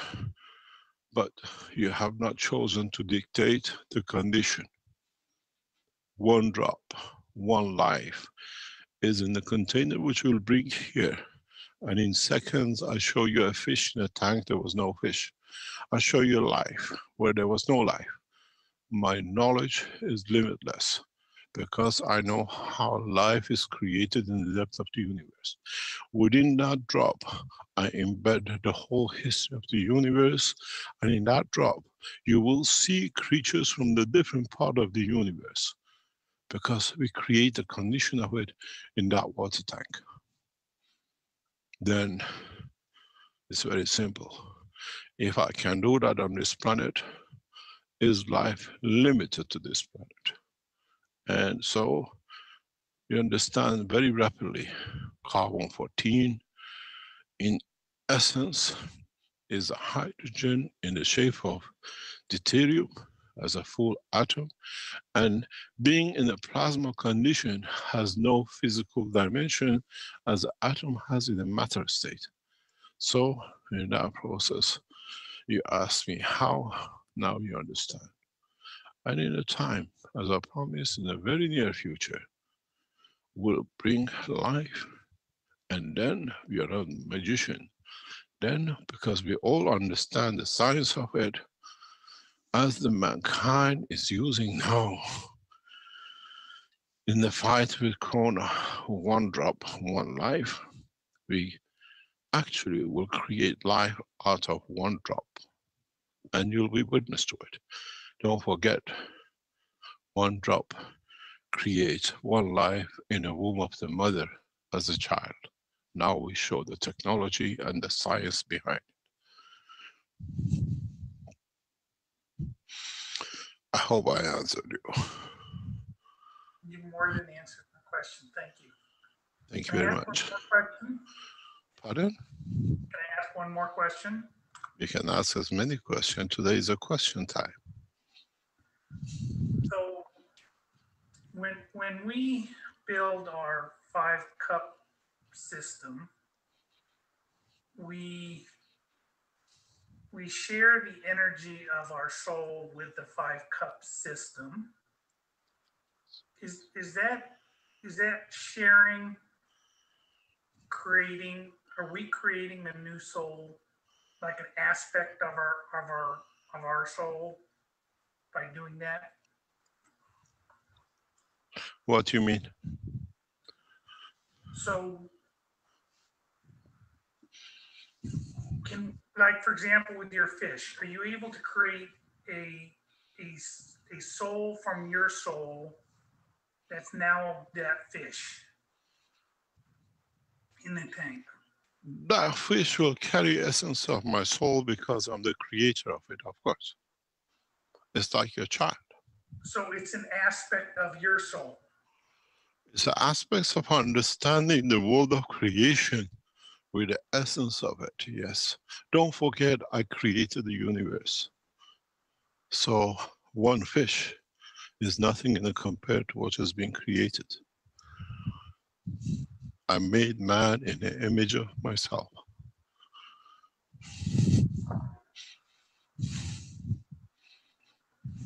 but you have not chosen to dictate the condition. 1 drop, 1 life is in the container which we'll bring here. And in seconds, I show you a fish in a tank, there was no fish. I show you life where there was no life. My knowledge is limitless, because I know how life is created in the depth of the universe. Within that drop, I embed the whole history of the universe, and in that drop, you will see creatures from the different part of the universe, because we create a condition of it in that water tank. Then, it's very simple. If I can do that on this planet, is life limited to this planet? And so, you understand very rapidly, carbon-14, in essence, is a hydrogen in the shape of deuterium as a full atom, and being in a plasma condition has no physical dimension as the atom has in a matter state. So, in that process, you ask me how, now you understand. And in a time, as I promised, in the very near future, will bring life, and then we are a magician. Then, because we all understand the science of it, as the mankind is using now in the fight with Corona, 1 drop, 1 life, we actually will create life out of 1 drop, and you'll be witness to it. Don't forget, 1 drop creates 1 life in the womb of the mother as a child. Now we show the technology and the science behind it. I hope I answered you. You more than answered my question. Thank you. Thank you very much. Pardon? Can I ask one more question? You can ask as many questions. Today is a question time. So, when we build our 5-cup system, we share the energy of our soul with the 5-cup system. Is that sharing creating? Are we creating a new soul, like an aspect of our soul, by doing that? What do you mean? So, like for example, with your fish, are you able to create a soul from your soul that's now that fish in the tank? That fish will carry essence of my soul because I'm the creator of it, of course. It's like your child. So it's an aspect of your soul. It's aspects of understanding the world of creation with the essence of it, yes. Don't forget, I created the universe. So 1 fish is nothing compared to what has been created. I made man in the image of myself.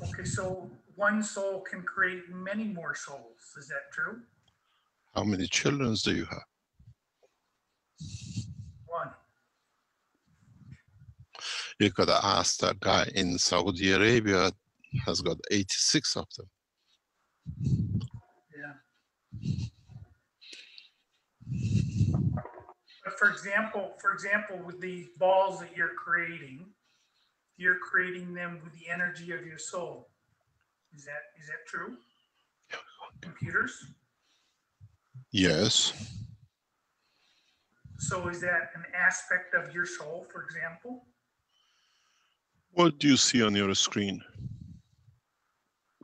Okay. Okay, so one soul can create many more souls. Is that true? How many children do you have? One. You could ask that guy in Saudi Arabia, has got 86 of them. Yeah. But for example, with these balls that you're creating them with the energy of your soul. Is that true? Computers? Yes. So is that an aspect of your soul, for example? What do you see on your screen?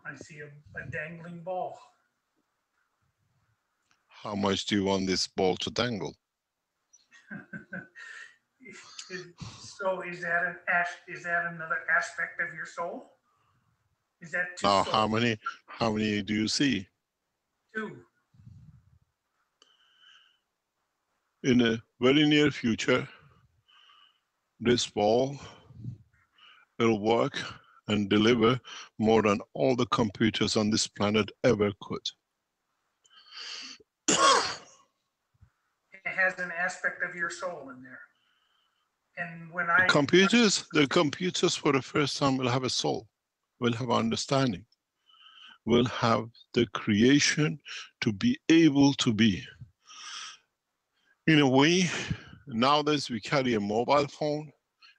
I see a dangling ball. How much do you want this ball to dangle? So is that another aspect of your soul? Is that two Now, souls? how many do you see? Two. In a very near future, this ball will work and deliver more than all the computers on this planet ever could. It has an aspect of your soul in there. And when The computers for the first time will have a soul, will have understanding, will have the creation to be able to be. In a way, nowadays we carry a mobile phone.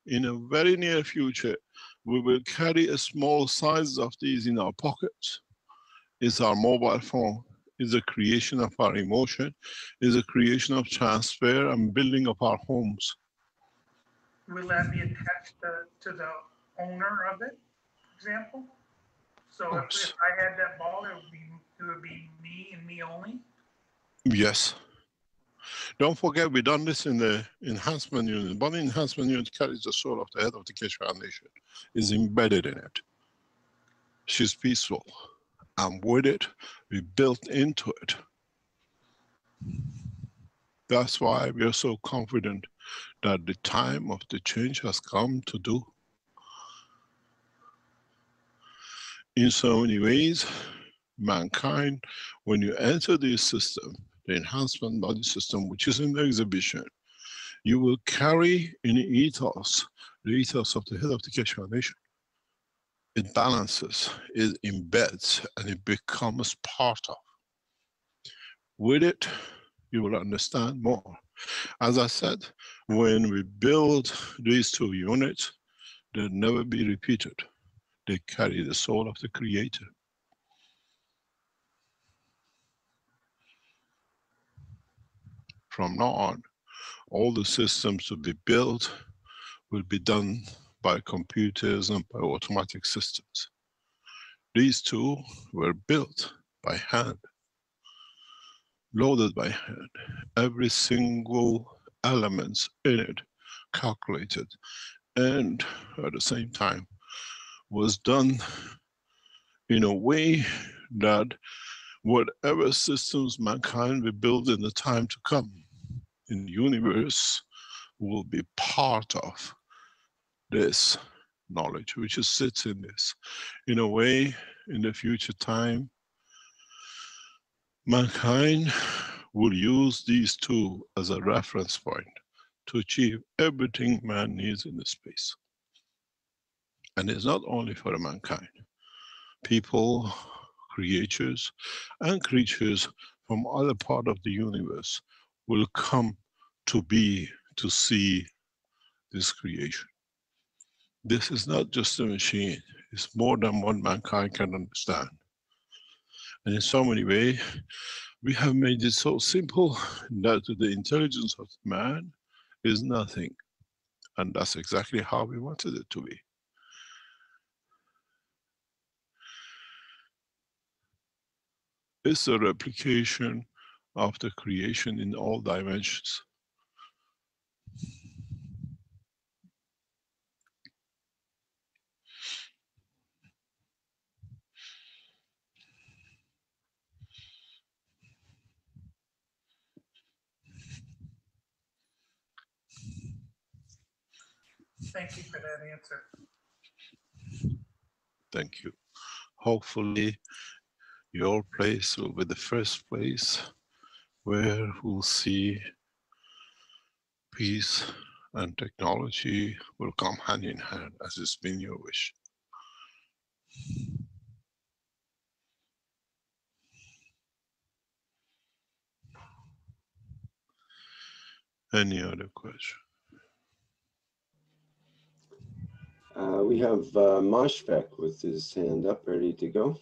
In a very near future, we will carry a small size of these in our pockets. It's our mobile phone. Is a creation of our emotion, is a creation of transfer and building of our homes. will that be attached to the owner of it, for example? So if I had that ball, it would be me and me only? Yes. Don't forget, we done this in the enhancement unit. Body enhancement unit carries the soul of the head of the Keshe Foundation. Is embedded in it. She's peaceful. And with it, we built into it. That's why we are so confident that the time of the change has come to do. In so many ways, mankind, when you enter this system, the enhancement body system, which is in the exhibition, you will carry in ethos, the ethos of the head of the Keshe Foundation. It balances, it embeds, and it becomes part of. With it, you will understand more. As I said, when we build these two units, they'll never be repeated. They carry the soul of the Creator. From now on, all the systems to be built will be done by computers and by automatic systems. These two were built by hand, loaded by hand. Every single element in it calculated, and at the same time was done in a way that whatever systems mankind will build in the time to come in the universe will be part of this knowledge, which sits in this. In a way, in the future time, mankind will use these two as a reference point to achieve everything man needs in this space. And it's not only for mankind. People, creatures, and creatures from other part of the universe will come to be, to see this creation. This is not just a machine, it's more than what mankind can understand. And in so many ways, we have made it so simple that the intelligence of man is nothing. And that's exactly how we wanted it to be. It's a replication of the creation in all dimensions. Thank you for that answer. Thank you. hopefully your place will be the first place where we'll see peace and technology will come hand in hand, as it's been your wish. Any other question? We have Mashfek with his hand up, ready to go.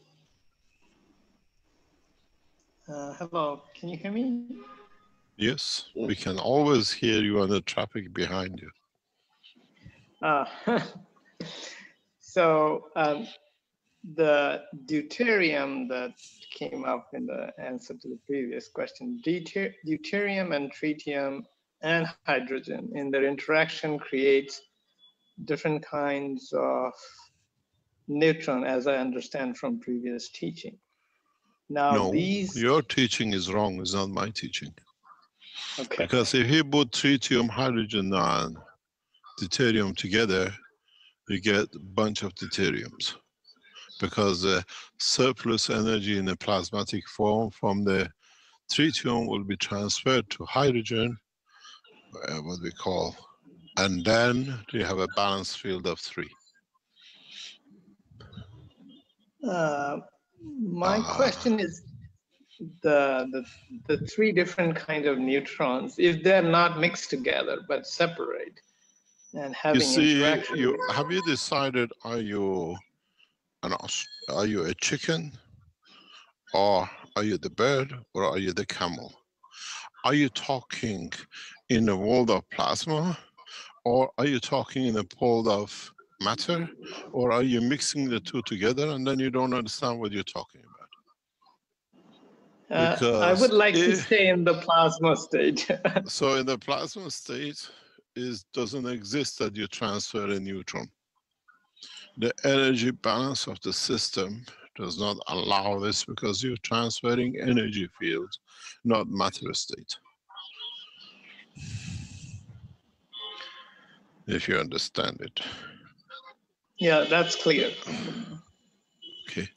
Hello, can you hear me? Yes, Yeah. we can always hear you on the traffic behind you. So the deuterium that came up in the answer to the previous question, deuterium and tritium and hydrogen in their interaction creates different kinds of neutron, as I understand from previous teaching. Now No, these... your teaching is wrong, it's not my teaching. Okay. Because if you put tritium, hydrogen and deuterium together, you get a bunch of deuteriums. Because the surplus energy in a plasmatic form from the tritium will be transferred to hydrogen, what we call, and then you have a balanced field of 3. My question is the 3 different kinds of neutrons, if they're not mixed together but separate and having interaction. Have you decided, are you a chicken, or are you the bird, or are you the camel? Are you talking in a world of plasma, or are you talking in a world of matter, or are you mixing the 2 together and then you don't understand what you're talking about? I would like to stay in the plasma state. So in the plasma state, it doesn't exist that you transfer a neutron. The energy balance of the system does not allow this, because you're transferring energy fields, not matter state. If you understand it. Yeah, that's clear. Okay.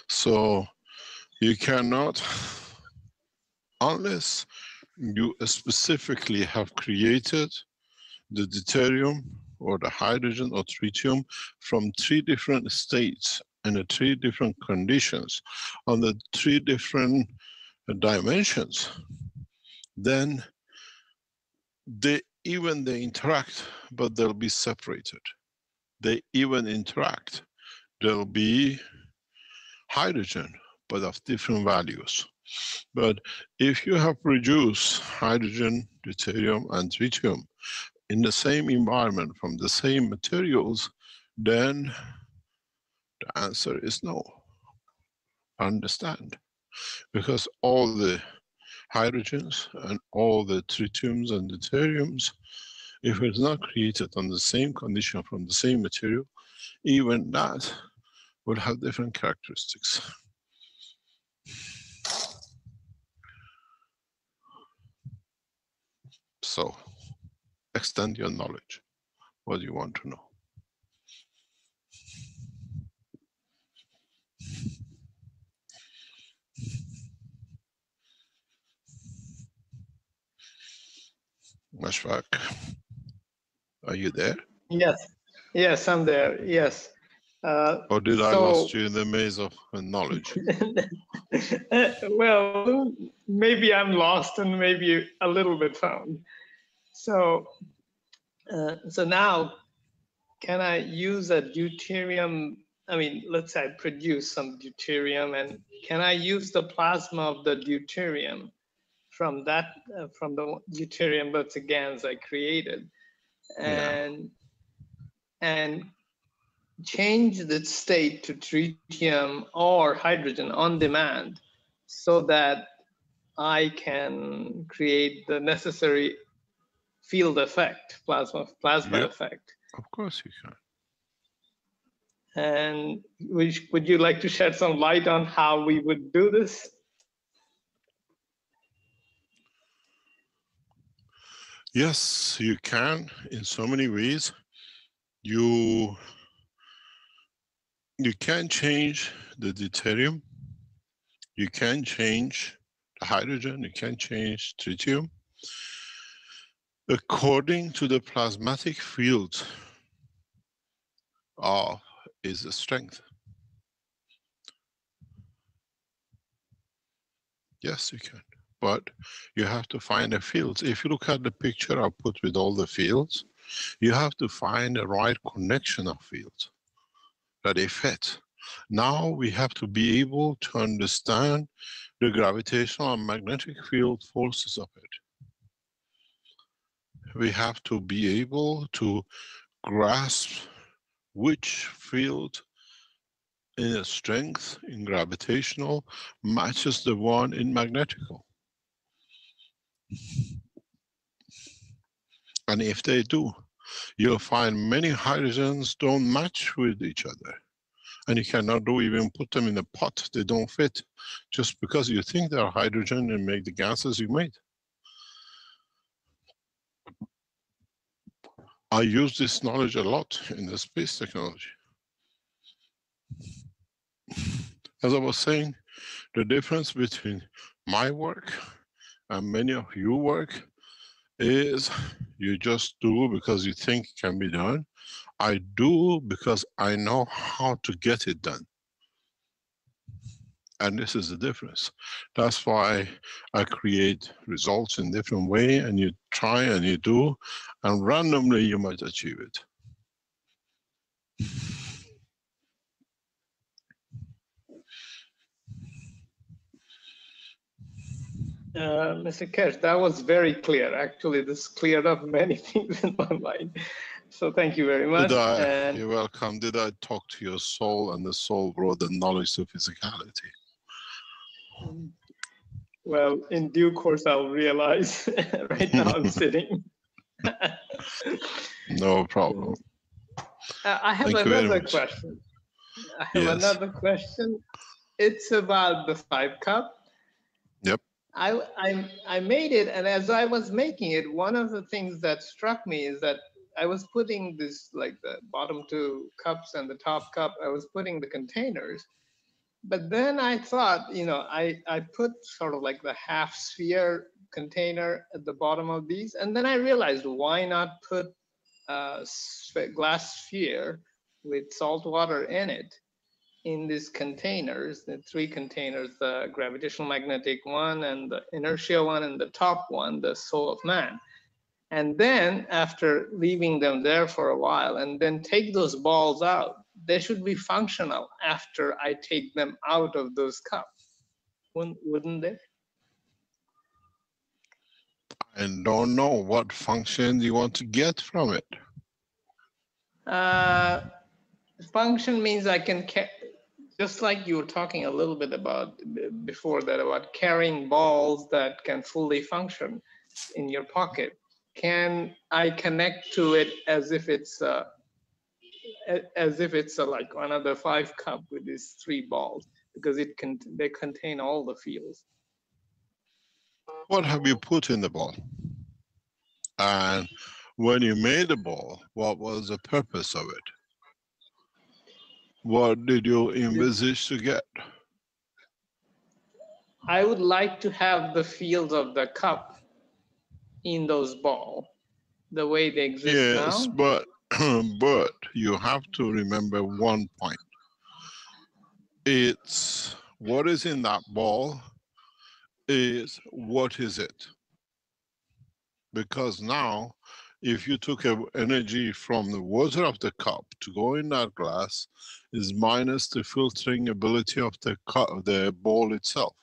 So you cannot, unless you specifically have created the deuterium or the hydrogen or tritium from 3 different states and 3 different conditions on the 3 different dimensions, then they interact, but they'll be separated. They even interact. There'll be hydrogen, but of different values. But if you have produced hydrogen, deuterium, and tritium in the same environment from the same materials, then the answer is no. Understand? Because all the hydrogens and all the tritiums and deuteriums, if it's not created on the same condition from the same material, even that will have different characteristics. So, extend your knowledge. What do you want to know? Mashfaq, are you there? Yes, I'm there. Yes. Or did I lost you in the maze of knowledge? Well, maybe I'm lost and maybe a little bit found. So, so now, can I use a deuterium? I mean, let's say I produce some deuterium, and can I use the plasma of the deuterium from that, from the deuterium GANs I created, and change the state to tritium or hydrogen on demand, so that I can create the necessary field effect, plasma effect. Of course you can. And would you like to shed some light on how we would do this? Yes, you can in so many ways. You You can change the deuterium, you can change the hydrogen, you can change tritium according to the plasmatic field of is the strength. Yes, you can, but you have to find the fields. If you look at the picture I put with all the fields, you have to find the right connection of fields that they fit. Now we have to be able to understand the gravitational and magnetic field forces of it. We have to be able to grasp which field in a strength, in gravitational, matches the one in magnetical. And if they do, you'll find many hydrogens don't match with each other. And you cannot even put them in a pot, they don't fit. Just because you think they're hydrogen and make the gases you made. I use this knowledge a lot in the space technology. As I was saying, the difference between my work and many of your work is you just do because you think it can be done. I do because I know how to get it done. And this is the difference. That's why I create results in different way, and you try and you do, and randomly you might achieve it. Mr. Keshe, that was very clear. Actually, this cleared up many things in my mind. So thank you very much. You're welcome. Did I talk to your soul and the soul brought the knowledge to physicality? Well, in due course, I'll realize. Right now I'm sitting. No problem. I have another question. Another question. It's about the 5-cup. Yep. I made it, and as I was making it, one of the things that struck me is that I was putting this, like the bottom 2 cups and the top cup, I was putting the containers. But then I thought, you know, I put sort of like the half sphere container at the bottom of these, and then I realized, why not put a glass sphere with salt water in it in these containers, the 3 containers, the gravitational magnetic one and the inertia one and the top one, the soul of man. And then after leaving them there for a while and then take those balls out, they should be functional after I take them out of those cups, wouldn't they? I don't know what function you want to get from it. Function means I can, just like you were talking a little bit about before that, about carrying balls that can fully function in your pocket. Can I connect to it as if it's like another 5-cup with these 3 balls, because they contain all the fields? What have you put in the ball? And when you made the ball, what was the purpose of it? What did you envisage to get? I would like to have the fields of the cup in those balls, the way they exist now. Yes, but but you have to remember one point. It's what is in that ball is what is it? Because now, if you took energy from the water of the cup to go in that glass, is minus the filtering ability of the cup, the ball itself.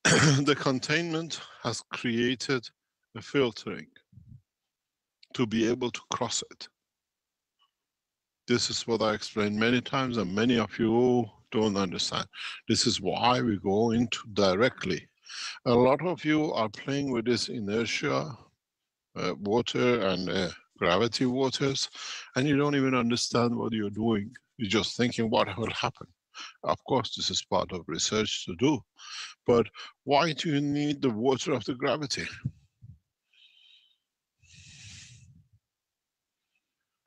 The containment has created a filtering to be able to cross it. This is what I explained many times and many of you don't understand. This is why we go into directly. A lot of you are playing with this inertia, water and gravity waters, and you don't even understand what you're doing. You're just thinking what will happen. Of course, this is part of research to do, but why do you need the water of the gravity?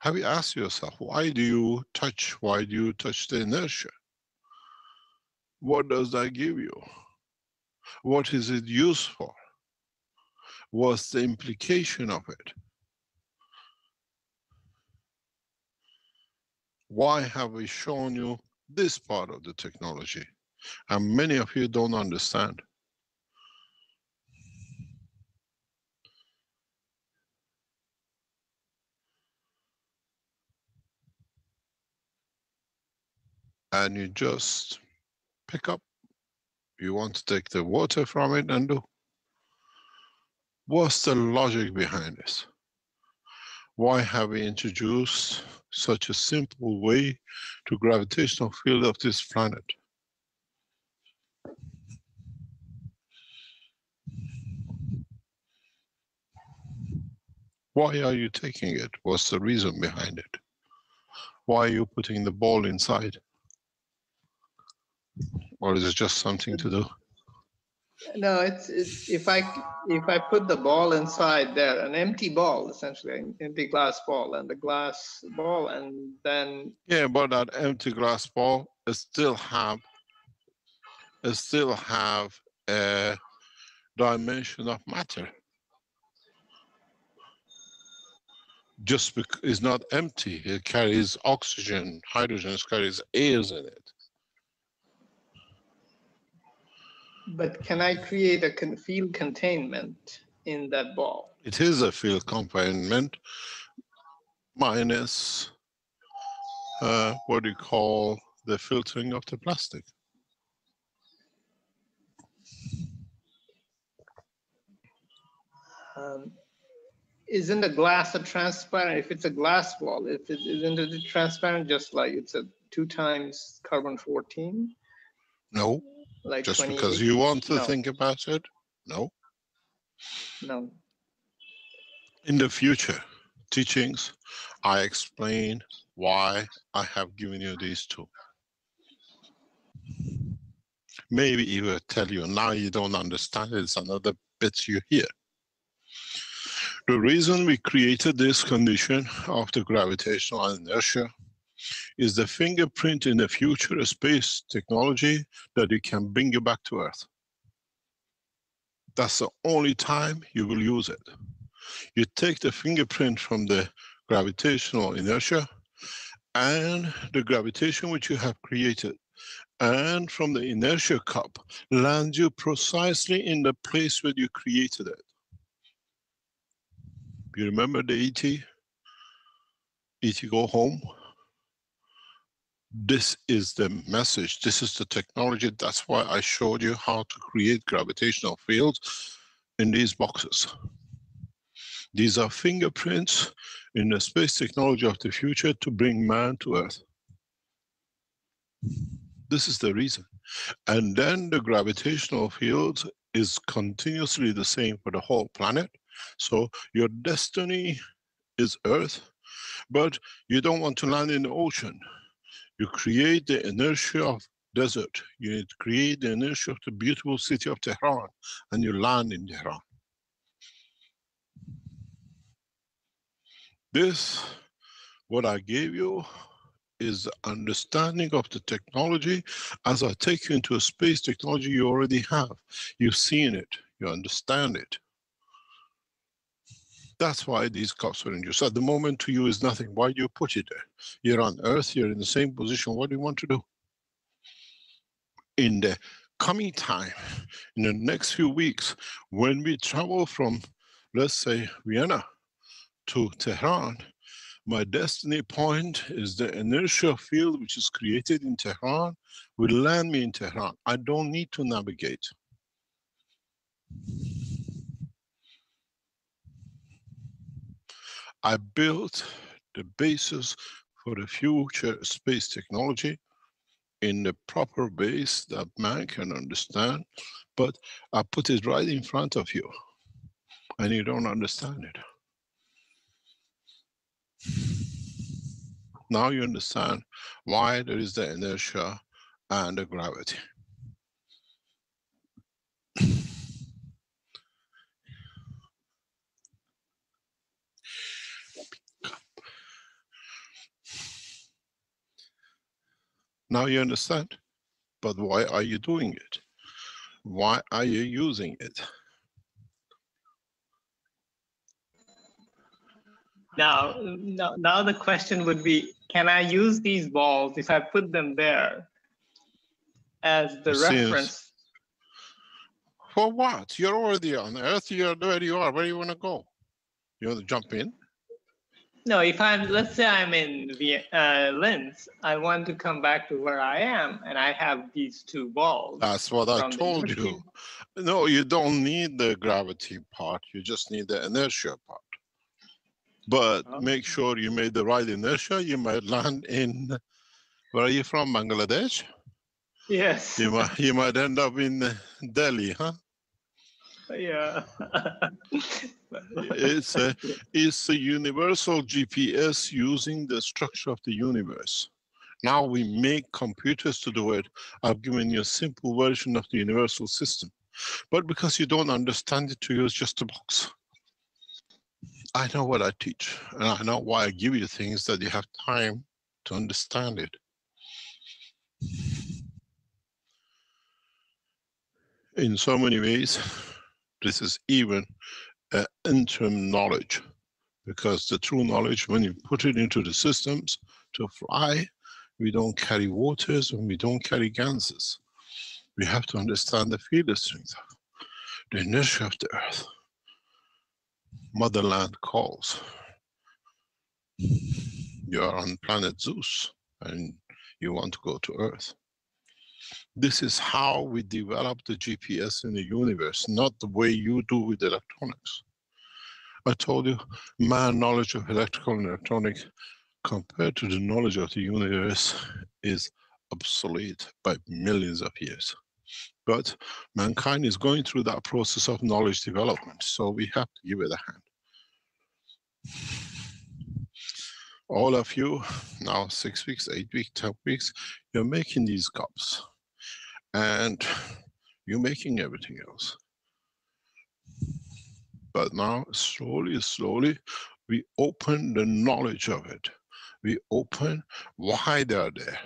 Have you asked yourself, why do you touch the inertia? What does that give you? What is it used for? What's the implication of it? Why have we shown you this part of the technology? And many of you don't understand. And you just pick up. You want to take the water from it and do. What's the logic behind this? Why have we introduced such a simple way to gravitational field of this planet? Why are you taking it? What's the reason behind it? Why are you putting the ball inside? Or is it just something to do? No, it's if I put the ball inside there, an empty ball, essentially, an empty glass ball, and the glass ball, and then Yeah, but that empty glass ball still have a dimension of matter. Just because it's not empty, it carries oxygen, hydrogen, it carries airs in it. but can I create a field containment in that ball? It is a field confinement minus what do you call the filtering of the plastic. Isn't a glass a transparent? If it's a glass ball, if it isn't it transparent, just like it's a 2 times carbon-14? No, Like just 28? because you want to No. think about it. No. No. In the future teachings, I explain why I have given you these two. Maybe even tell you now you don't understand, it's another bit you hear. The reason we created this condition of the gravitational inertia is the fingerprint in the future space technology that you can bring you back to Earth. That's the only time you will use it. You take the fingerprint from the gravitational inertia and the gravitation which you have created, and from the inertia cup, land you precisely in the place where you created it. You remember the E.T.? E.T. go home? This is the message, this is the technology. That's why I showed you how to create gravitational fields in these boxes. These are fingerprints in the space technology of the future to bring man to Earth. This is the reason. And then the gravitational field is continuously the same for the whole planet. So your destiny is Earth, but you don't want to land in the ocean. You create the inertia of desert. You create the inertia of the beautiful city of Tehran, and you land in Tehran. This, what I gave you, is the understanding of the technology. As I take you into a space technology you already have. You've seen it, you understand it. That's why these cups were introduced. At the moment to you is nothing. Why do you put it there? You're on Earth, you're in the same position. What do you want to do? In the coming time, in the next few weeks, when we travel from, let's say, Vienna to Tehran, my destiny point is the inertial field which is created in Tehran will land me in Tehran. I don't need to navigate. I built the basis for the future space technology in the proper base that man can understand, but I put it right in front of you and you don't understand it. Now you understand why there is the inertia and the gravity. Now you understand. But why are you doing it? Why are you using it? Now the question would be, can I use these balls if I put them there as the reference? For what? You're already on Earth. You're where you are. Where do you want to go? You want to jump in? No, if let's say I'm in Linz, I want to come back to where I am, and I have these two balls. That's what I told you. No, you don't need the gravity part. You just need the inertia part. But make sure you made the right inertia. You might land in, where are you from, Bangladesh? Yes. You might end up in Delhi, huh? Yeah. It's a universal GPS using the structure of the universe. Now we make computers to do it. I've given you a simple version of the universal system. But because you don't understand it, to use just a box. I know what I teach, and I know why I give you things that you have time to understand it. In so many ways, this is even an interim knowledge, because the true knowledge, when you put it into the systems to fly, we don't carry waters and we don't carry ganses. We have to understand the field strength, the inertia of the earth. Motherland calls. You are on planet Zeus and you want to go to Earth. This is how we develop the GPS in the universe, not the way you do with electronics. I told you, my knowledge of electrical and electronic compared to the knowledge of the universe is obsolete by millions of years. But mankind is going through that process of knowledge development, so we have to give it a hand. All of you, now 6 weeks, 8 weeks, 10 weeks, you're making these cups. And you're making everything else. But now, slowly, slowly, we open the knowledge of it. We open why they are there.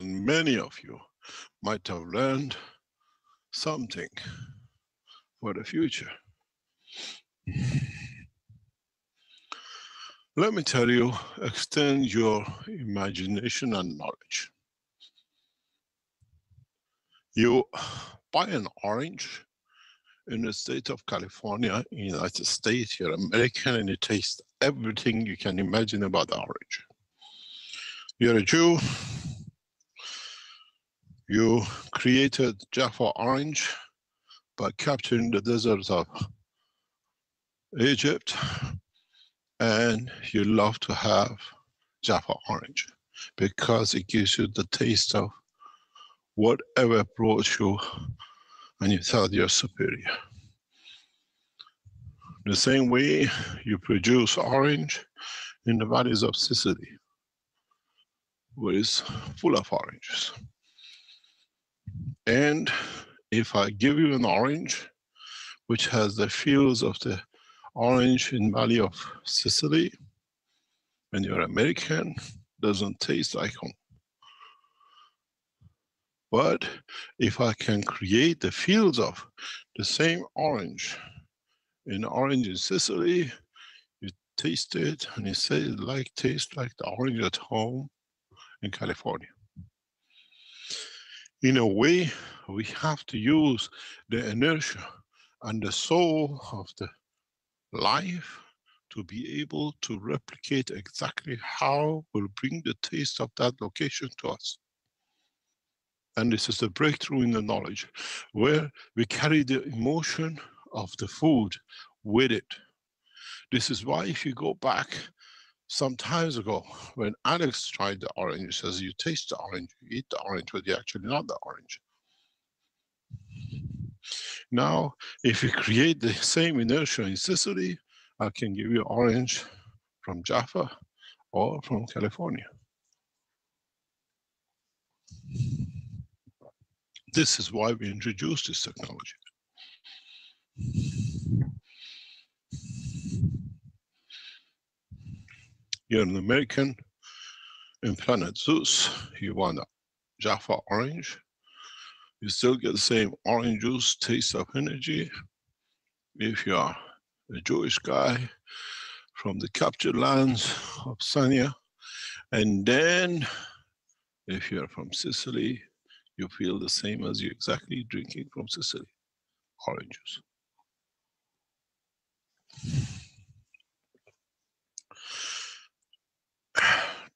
And many of you might have learned something for the future. Let me tell you, extend your imagination and knowledge. You buy an orange in the state of California, in the United States, you're American, and you taste everything you can imagine about the orange. You're a Jew, you created Jaffa orange by capturing the deserts of Egypt, and you love to have Jaffa orange because it gives you the taste of whatever brought you and you thought you're superior. The same way you produce orange in the valleys of Sicily, where it's full of oranges. And if I give you an orange, which has the fields of the orange in Valley of Sicily, when you're American, doesn't taste like home. But if I can create the fields of the same orange in orange in Sicily, you taste it and you say it tastes like the orange at home in California. In a way, we have to use the inertia and the soul of the life to be able to replicate exactly how we'll bring the taste of that location to us. And this is the breakthrough in the knowledge, where we carry the emotion of the food with it. This is why if you go back some times ago, when Alex tried the orange, he says, you taste the orange, you eat the orange, but you actually not the orange. Now, if you create the same inertia in Sicily, I can give you orange from Jaffa or from California. This is why we introduced this technology. You're an American in planet Zeus. You want a Jaffa orange. You still get the same orange juice taste of energy. If you are a Jewish guy from the captured lands of Sanya, and then if you're from Sicily, you feel the same as you exactly drinking from Sicily, orange juice.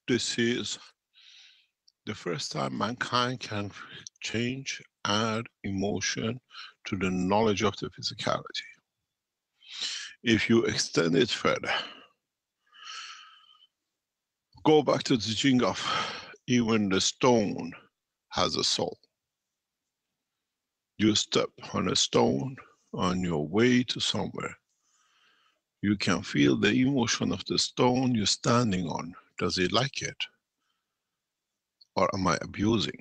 This is the first time mankind can change, add emotion to the knowledge of the physicality. If you extend it further, go back to the teaching of even the stone has a soul. You step on a stone on your way to somewhere. You can feel the emotion of the stone you're standing on. Does it like it? Or am I abusing?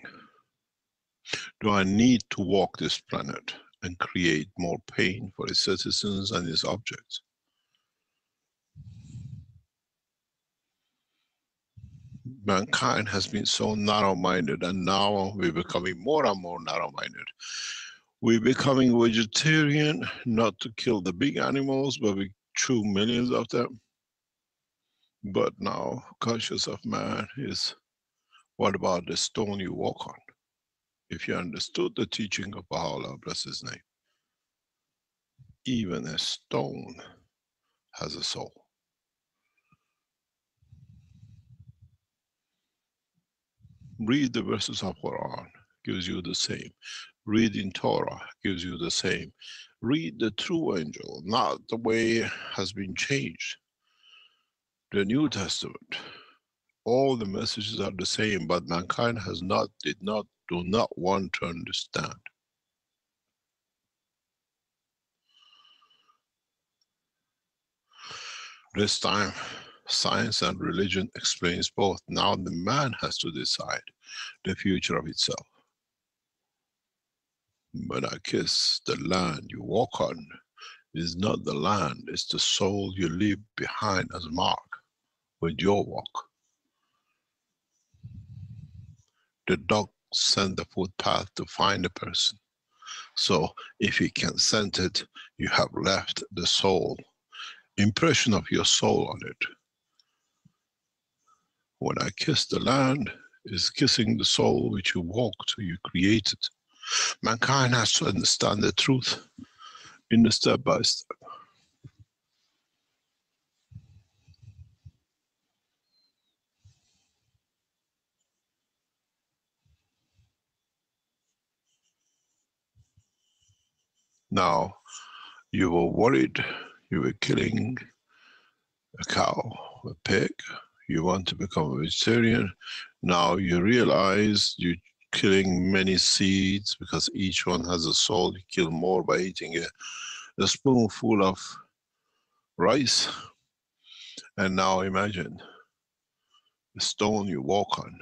Do I need to walk this planet and create more pain for its citizens and its objects? Mankind has been so narrow-minded, and now we're becoming more and more narrow-minded. We're becoming vegetarian, not to kill the big animals, but we chew millions of them. But now, conscious of man is, what about the stone you walk on? If you understood the teaching of Baha'u'llah, bless his name, even a stone has a soul. Read the verses of Quran, gives you the same. Reading Torah gives you the same. Read the true angel, not the way it has been changed. The New Testament, all the messages are the same, but mankind has do not want to understand. This time, science and religion explains both. Now the man has to decide the future of itself. When I kiss the land you walk on, is not the land, it's the soul you leave behind as a mark with your walk. The dog sent the footpath to find a person. So if he can scent it, you have left the soul, impression of your soul on it. When I kiss the land, is kissing the soul which you walked, you created. Mankind has to understand the truth in the step by step. Now, you were worried, you were killing a cow, a pig, you want to become a vegetarian. Now you realize you're killing many seeds because each one has a soul. You kill more by eating a spoonful of rice. And now imagine the stone you walk on,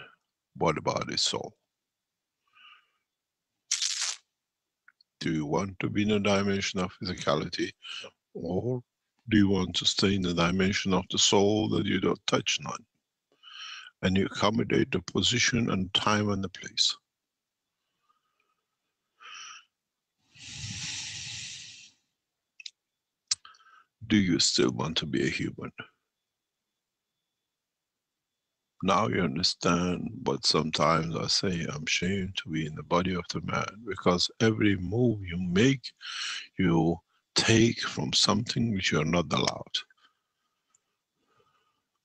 what about its soul? Do you want to be in a dimension of physicality, or do you want to stay in the dimension of the soul that you don't touch none? And you accommodate the position and time and the place. Do you still want to be a human? Now you understand, but sometimes I say I'm ashamed to be in the body of the man, because every move you make, you take from something which you are not allowed.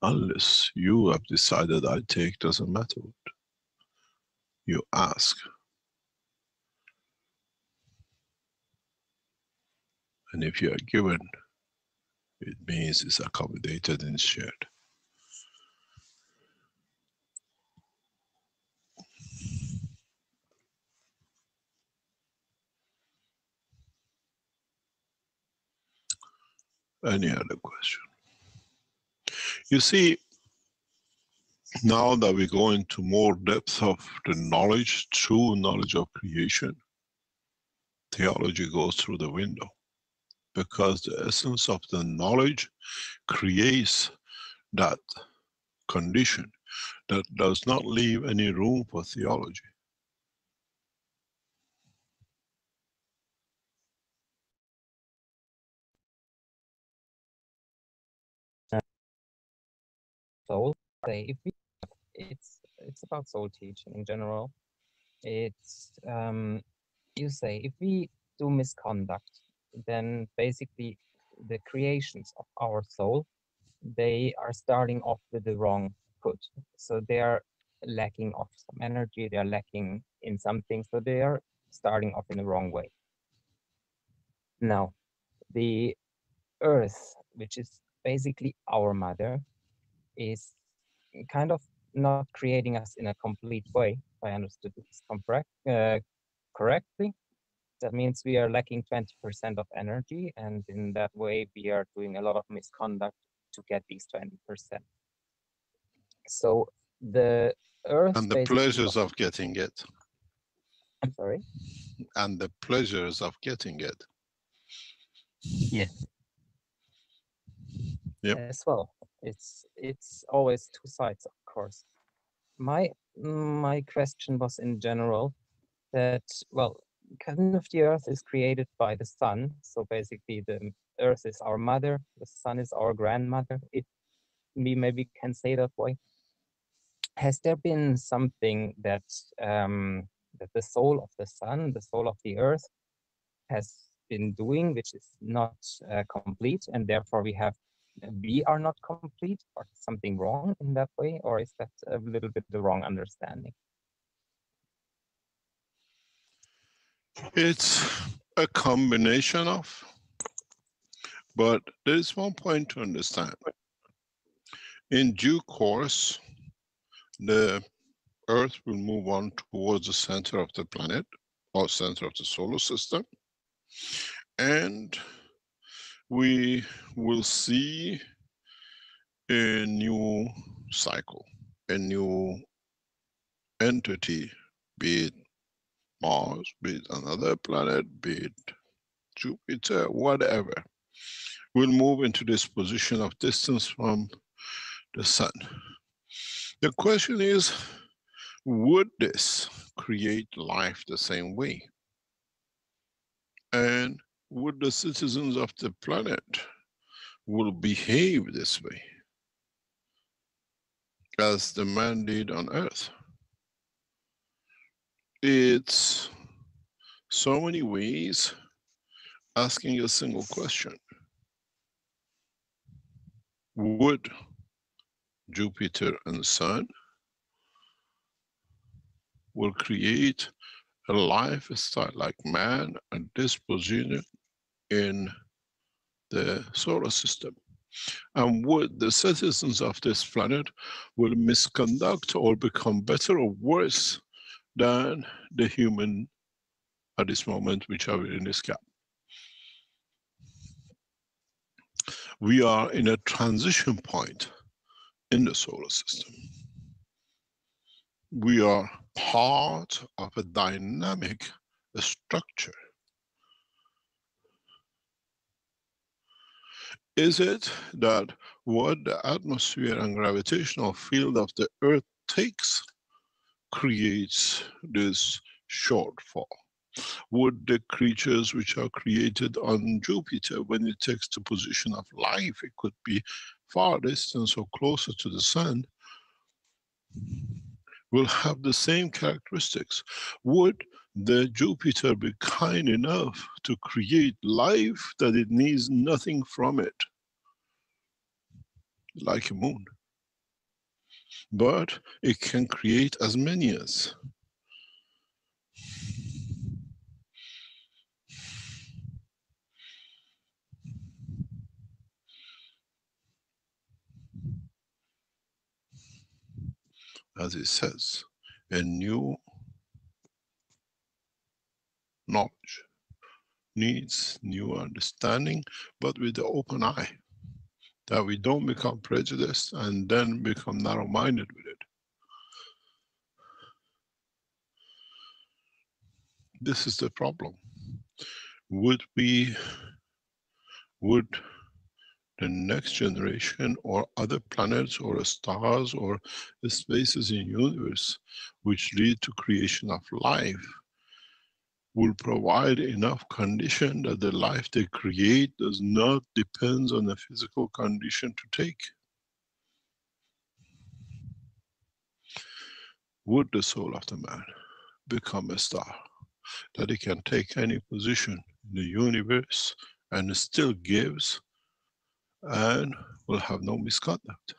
Unless you have decided I take, doesn't matter what. You ask. And if you are given, it means it's accommodated and shared. Any other question? You see, now that we go into more depth of the knowledge, true knowledge of creation, theology goes through the window. Because the essence of the knowledge creates that condition that does not leave any room for theology. Soul, if we, it's about soul teaching in general. It's you say if we do misconduct, then basically the creations of our soul, they are starting off with the wrong foot. So they are lacking of some energy, they are lacking in something, so they are starting off in the wrong way. Now, the earth, which is basically our mother, is kind of not creating us in a complete way, if I understood this correctly. That means we are lacking 20% of energy, and in that way we are doing a lot of misconduct to get these 20%. So the earth and the pleasures of getting it. I'm sorry? And the pleasures of getting it. Yes. Yep. As well. It's always two sides, of course. My question was in general that, well, kind of the earth is created by the sun. So basically the earth is our mother, the sun is our grandmother. We maybe can say that way. Has there been something that that the soul of the sun, the soul of the earth, has been doing, which is not complete, and therefore we are not complete, or something wrong in that way, or is that a little bit the wrong understanding? It's a combination of, but there is one point to understand. In due course, the Earth will move on towards the center of the planet, or center of the solar system, and we will see a new cycle, a new entity, be it Mars, be it another planet, be it Jupiter, whatever, will move into this position of distance from the sun. The question is, would this create life the same way? And would the citizens of the planet will behave this way as the man did on Earth? It's so many ways asking a single question. Would Jupiter and Sun will create a lifestyle like man and this position in the solar system? And would the citizens of this planet will misconduct or become better or worse than the human at this moment which are in this gap? We are in a transition point in the solar system. We are part of a dynamic structure. Is it that what the atmosphere and gravitational field of the Earth takes creates this shortfall? Would the creatures which are created on Jupiter, when it takes the position of life, it could be far distant or closer to the sun, will have the same characteristics? Would the Jupiter be kind enough to create life that it needs nothing from it, like a moon? But it can create as many as. As it says, a new knowledge needs new understanding, but with the open eye, that we don't become prejudiced and then become narrow-minded with it. This is the problem. Would the next generation or other planets or stars or the spaces in the universe which lead to creation of life will provide enough condition that the life they create does not depend on the physical condition to take. Would the soul of the man become a star that it can take any position in the universe and still gives and will have no misconduct?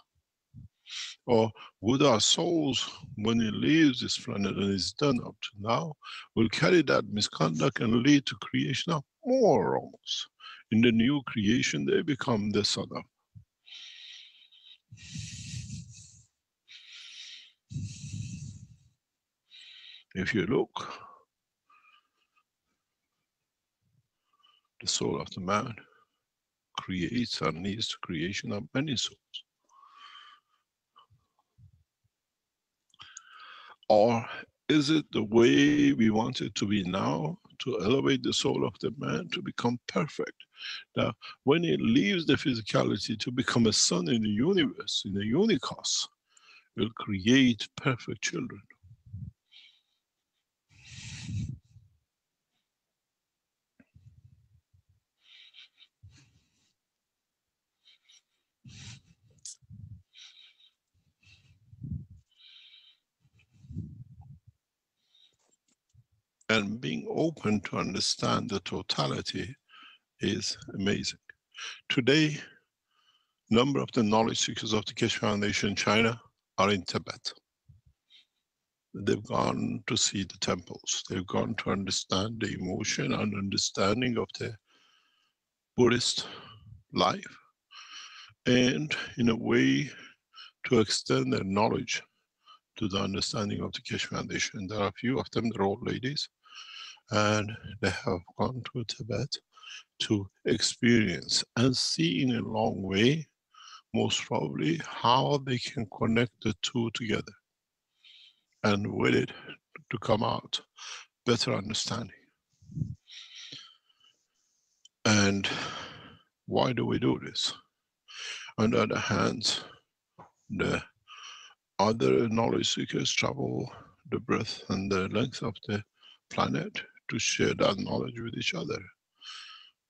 Or would our souls, when it leaves this planet and is done up to now, will carry that misconduct and lead to creation of more wrongs? In the new creation, they become the son of. If you look, the soul of the man creates and leads to creation of many souls. Or is it the way we want it to be now, to elevate the soul of the man to become perfect? That when it leaves the physicality to become a son in the universe, in the unicos, it will create perfect children. And being open to understand the totality is amazing. Today, number of the knowledge seekers of the Keshe Foundation in China are in Tibet. They've gone to see the temples. They've gone to understand the emotion and understanding of the Buddhist life, and in a way to extend their knowledge to the understanding of the Keshe Foundation. There are a few of them, they're old ladies, and they have gone to Tibet to experience and see in a long way, most probably, how they can connect the two together, and with it to come out better understanding. And why do we do this? On the other hand, the other knowledge seekers travel the breadth and the length of the planet to share that knowledge with each other.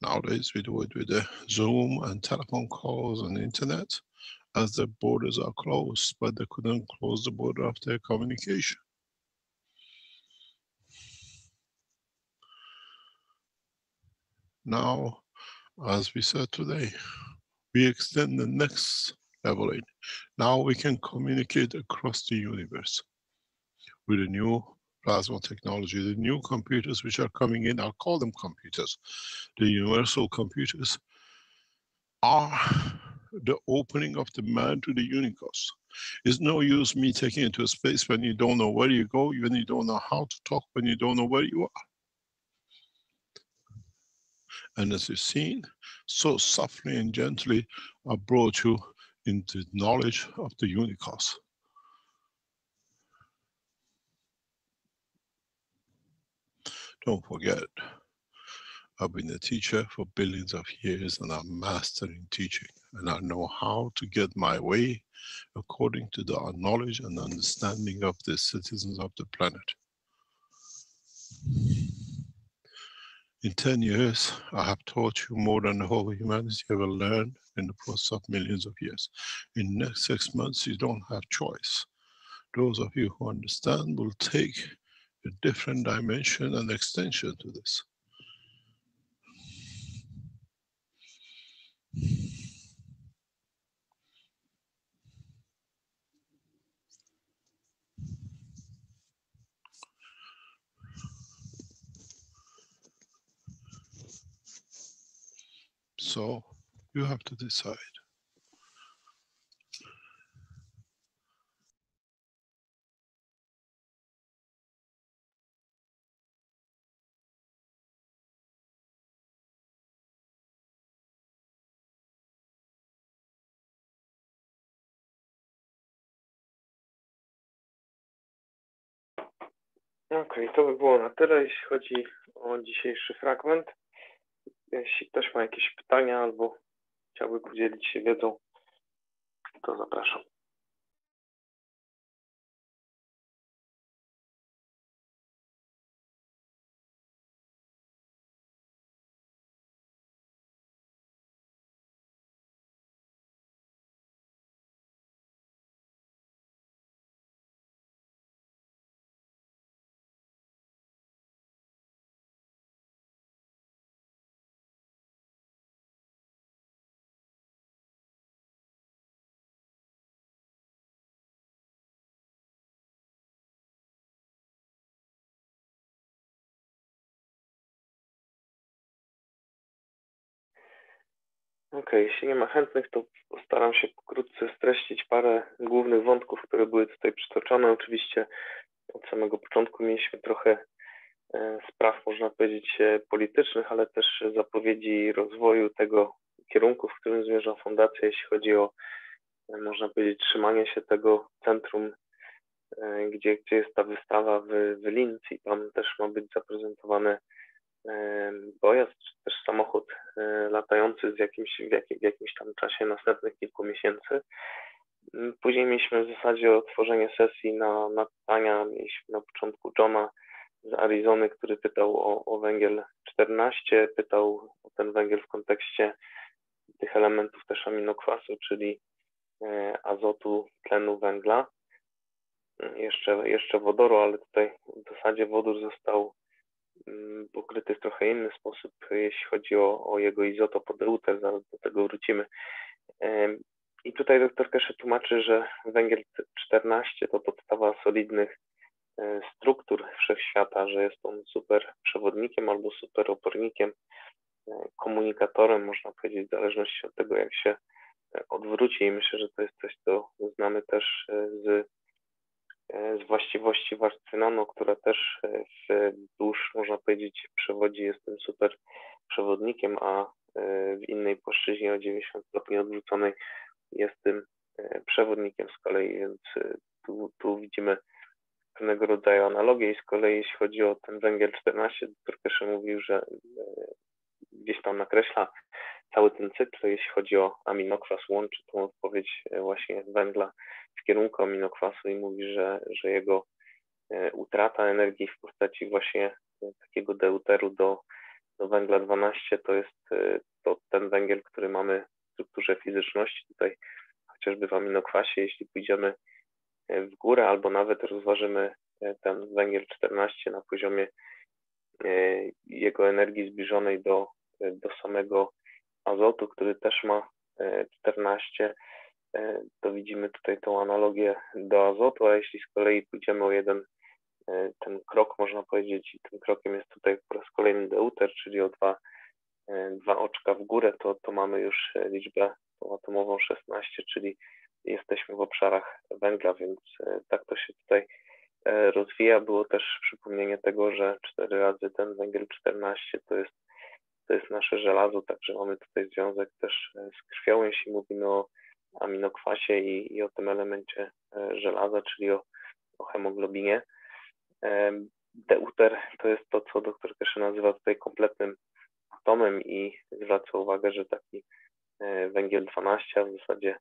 Nowadays we do it with the Zoom and telephone calls and internet, as the borders are closed, but they couldn't close the border of their communication. Now, as we said today, we extend the next level in. Now we can communicate across the universe with the new plasma technology, the new computers which are coming in. I'll call them computers. The universal computers are the opening of the man to the unicos. It's no use me taking you to a space when you don't know where you go, when you don't know how to talk, when you don't know where you are. And as you've seen, so softly and gently I brought you into knowledge of the unicos. Don't forget, I've been a teacher for billions of years, and I'm mastering teaching, and I know how to get my way according to the knowledge and understanding of the citizens of the planet. In 10 years, I have taught you more than the whole humanity ever learned in the process of millions of years. In the next 6 months, you don't have choice. Those of you who understand will take a different dimension and extension to this. So, you have to decide. Okej, to by było na tyle, jeśli chodzi o dzisiejszy fragment. Jeśli ktoś ma jakieś pytania albo chciałby podzielić się wiedzą, to zapraszam. Okej, jeśli nie ma chętnych, to postaram się pokrótce streścić parę głównych wątków, które były tutaj przytoczone. Oczywiście od samego początku mieliśmy trochę spraw, można powiedzieć, politycznych, ale też zapowiedzi rozwoju tego kierunku, w którym zmierza fundacja, jeśli chodzi o, można powiedzieć, trzymanie się tego centrum, gdzie jest ta wystawa w Linz i tam też ma być zaprezentowany pojazd, czy też samochód latający w jakimś tam czasie następnych kilku miesięcy. Później mieliśmy w zasadzie otworzenie sesji na pytania. Mieliśmy na początku Johna z Arizony, który pytał o węgiel 14, pytał o ten węgiel w kontekście tych elementów też aminokwasu, czyli azotu, tlenu, węgla. Jeszcze wodoru, ale tutaj w zasadzie wodór został pokryty w trochę inny sposób, jeśli chodzi o jego izotop deuter, zaraz do tego wrócimy. I tutaj dr Keshe tłumaczy, że węgiel 14 to podstawa solidnych struktur wszechświata, że jest on super przewodnikiem albo super opornikiem, komunikatorem, można powiedzieć, w zależności od tego, jak się odwróci. I myślę, że to jest coś, co znamy też z właściwości warstwy nano, która też wzdłuż, można powiedzieć, przewodzi, jest tym super przewodnikiem, a w innej płaszczyźnie o 90 stopni odwróconej jest tym przewodnikiem z kolei, więc tu widzimy pewnego rodzaju analogię i z kolei jeśli chodzi o ten węgiel 14, dr Keshe mówił, że gdzieś tam nakreśla cały ten cykl, jeśli chodzi o aminokwas, łączy tą odpowiedź właśnie węgla w kierunku aminokwasu i mówi, że jego utrata energii w postaci właśnie takiego deuteru do węgla 12 to jest ten węgiel, który mamy w strukturze fizyczności. Tutaj chociażby w aminokwasie, jeśli pójdziemy w górę albo nawet rozważymy ten węgiel 14 na poziomie jego energii zbliżonej do samego azotu, który też ma 14, to widzimy tutaj tą analogię do azotu, a jeśli z kolei pójdziemy o ten krok, można powiedzieć, i tym krokiem jest tutaj po raz kolejny deuter, czyli o dwa oczka w górę, to mamy już liczbę atomową 16, czyli jesteśmy w obszarach węgla, więc tak to się tutaj rozwija. Było też przypomnienie tego, że 4 razy ten węgiel 14 to jest nasze żelazo, także mamy tutaj związek też z krwią, jeśli mówimy o aminokwasie i o tym elemencie żelaza, czyli o hemoglobinie. Deuter to jest to, co dr Keshe nazywa tutaj kompletnym atomem i zwraca uwagę, że taki węgiel 12, a w zasadzie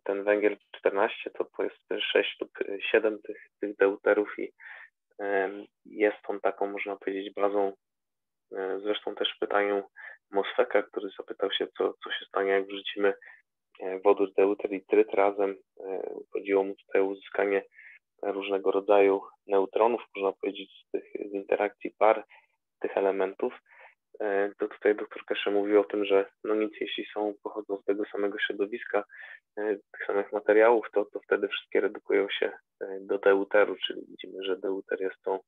ten węgiel 14 to jest 6 lub 7 tych deuterów i jest on taką, można powiedzieć, bazą. Zresztą też w pytaniu Mosfeka, który zapytał się, co się stanie, jak wrzucimy wodór, deuter i tryt razem. Chodziło mu tutaj o uzyskanie różnego rodzaju neutronów, można powiedzieć, z interakcji par tych elementów. To tutaj dr Keshe mówił o tym, że no nic, jeśli pochodzą z tego samego środowiska, tych samych materiałów, to wtedy wszystkie redukują się do deuteru, czyli widzimy, że deuter jest tą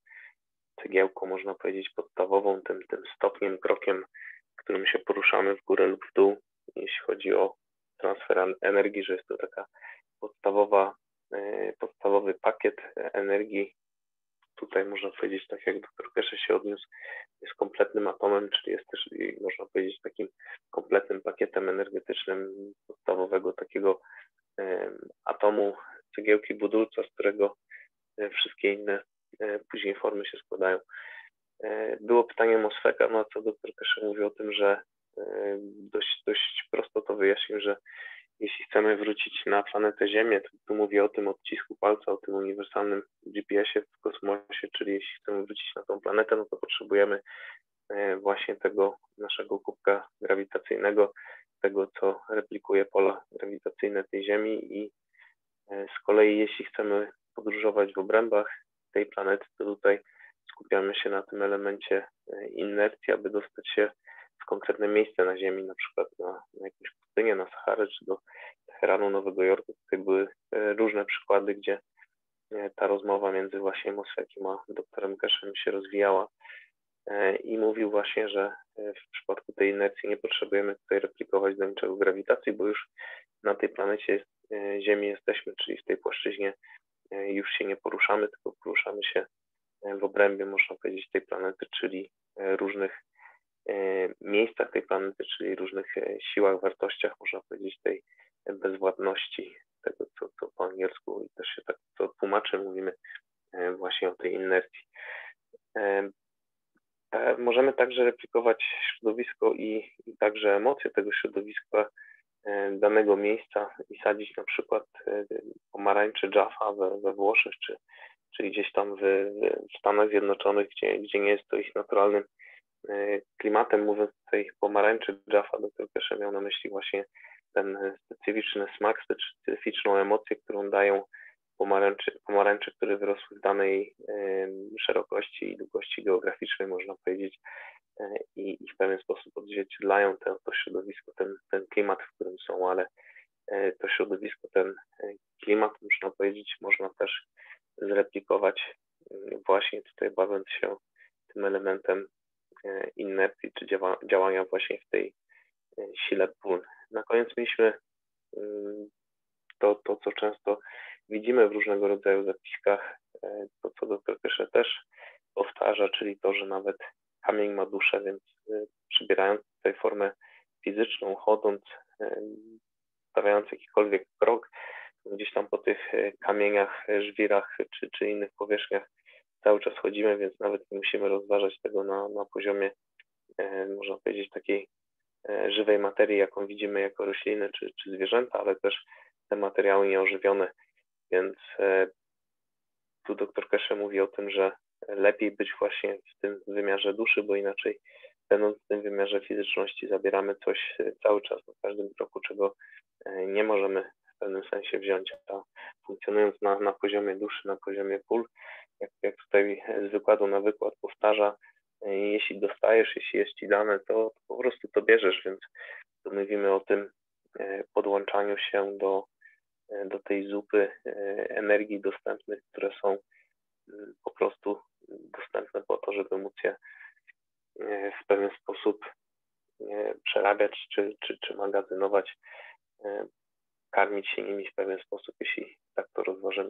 cegiełką, można powiedzieć, podstawową, tym stopniem, krokiem, którym się poruszamy w górę lub w dół, jeśli chodzi o transfer energii, że jest to taka podstawowy pakiet energii. Tutaj można powiedzieć, tak jak dr Keshe się odniósł, jest kompletnym atomem, czyli jest też, można powiedzieć, takim kompletnym pakietem energetycznym podstawowego takiego atomu, cegiełki budulca, z którego wszystkie inne później formy się składają. Było pytanie Mosfeka, na co dr Keshe mówił o tym, że dość prosto to wyjaśnił, że jeśli chcemy wrócić na planetę Ziemię, to tu mówię o tym odcisku palca, o tym uniwersalnym GPS-ie w kosmosie, czyli jeśli chcemy wrócić na tą planetę, no to potrzebujemy właśnie tego naszego kubka grawitacyjnego, tego, co replikuje pola grawitacyjne tej Ziemi i z kolei jeśli chcemy podróżować w obrębach tej planety, to tutaj skupiamy się na tym elemencie inercji, aby dostać się w konkretne miejsce na Ziemi, na przykład na jakąś pustynię, na Saharę, czy do Teheranu, Nowego Jorku. Tutaj były różne przykłady, gdzie ta rozmowa między właśnie Mossakiem a doktorem Keshem się rozwijała i mówił właśnie, że w przypadku tej inercji nie potrzebujemy tutaj replikować do niczego grawitacji, bo już na tej planecie Ziemi jesteśmy, czyli w tej płaszczyźnie już się nie poruszamy, tylko poruszamy się w obrębie, można powiedzieć, tej planety, czyli różnych miejscach tej planety, czyli różnych siłach, wartościach, można powiedzieć, tej bezwładności, tego, co po angielsku i też się tak to tłumaczy, mówimy właśnie o tej inercji. Możemy także replikować środowisko i także emocje tego środowiska danego miejsca i sadzić na przykład pomarańcze Jaffa we Włoszech, czy gdzieś tam w Stanach Zjednoczonych, gdzie nie jest to ich naturalnym klimatem. Mówiąc tutaj pomarańczy Jaffa, dr Keshe miał na myśli właśnie ten specyficzny smak, specyficzną emocję, którą dają pomarańcze, które wyrosły w danej szerokości i długości geograficznej, można powiedzieć, i w pewien sposób odzwierciedlają to środowisko, ten klimat, w którym są, ale to środowisko, ten klimat, można powiedzieć, można też zreplikować właśnie tutaj bawiąc się tym elementem inercji, czy działania właśnie w tej sile pól. Na koniec mieliśmy to, co często widzimy w różnego rodzaju zapiskach, to co dr Keshe też powtarza, czyli to, że nawet kamień ma duszę, więc przybierając tutaj formę fizyczną, chodząc, stawiając jakikolwiek krok, gdzieś tam po tych kamieniach, żwirach czy innych powierzchniach cały czas chodzimy, więc nawet nie musimy rozważać tego na poziomie, można powiedzieć, takiej żywej materii, jaką widzimy jako rośliny czy zwierzęta, ale też te materiały nieożywione. Więc tu dr Keshe mówi o tym, że lepiej być właśnie w tym wymiarze duszy, bo inaczej będąc w tym wymiarze fizyczności zabieramy coś cały czas na każdym kroku, czego nie możemy w pewnym sensie wziąć, a funkcjonując na poziomie duszy, na poziomie pól, jak tutaj z wykładu na wykład powtarza, jeśli dostajesz, jeśli jest ci dane, to po prostu to bierzesz, więc tu mówimy o tym podłączaniu się do tej zupy energii dostępnych, które są po prostu dostępne po to, żeby móc je w pewien sposób przerabiać czy magazynować, karmić się nimi w pewien sposób, jeśli tak to rozważymy.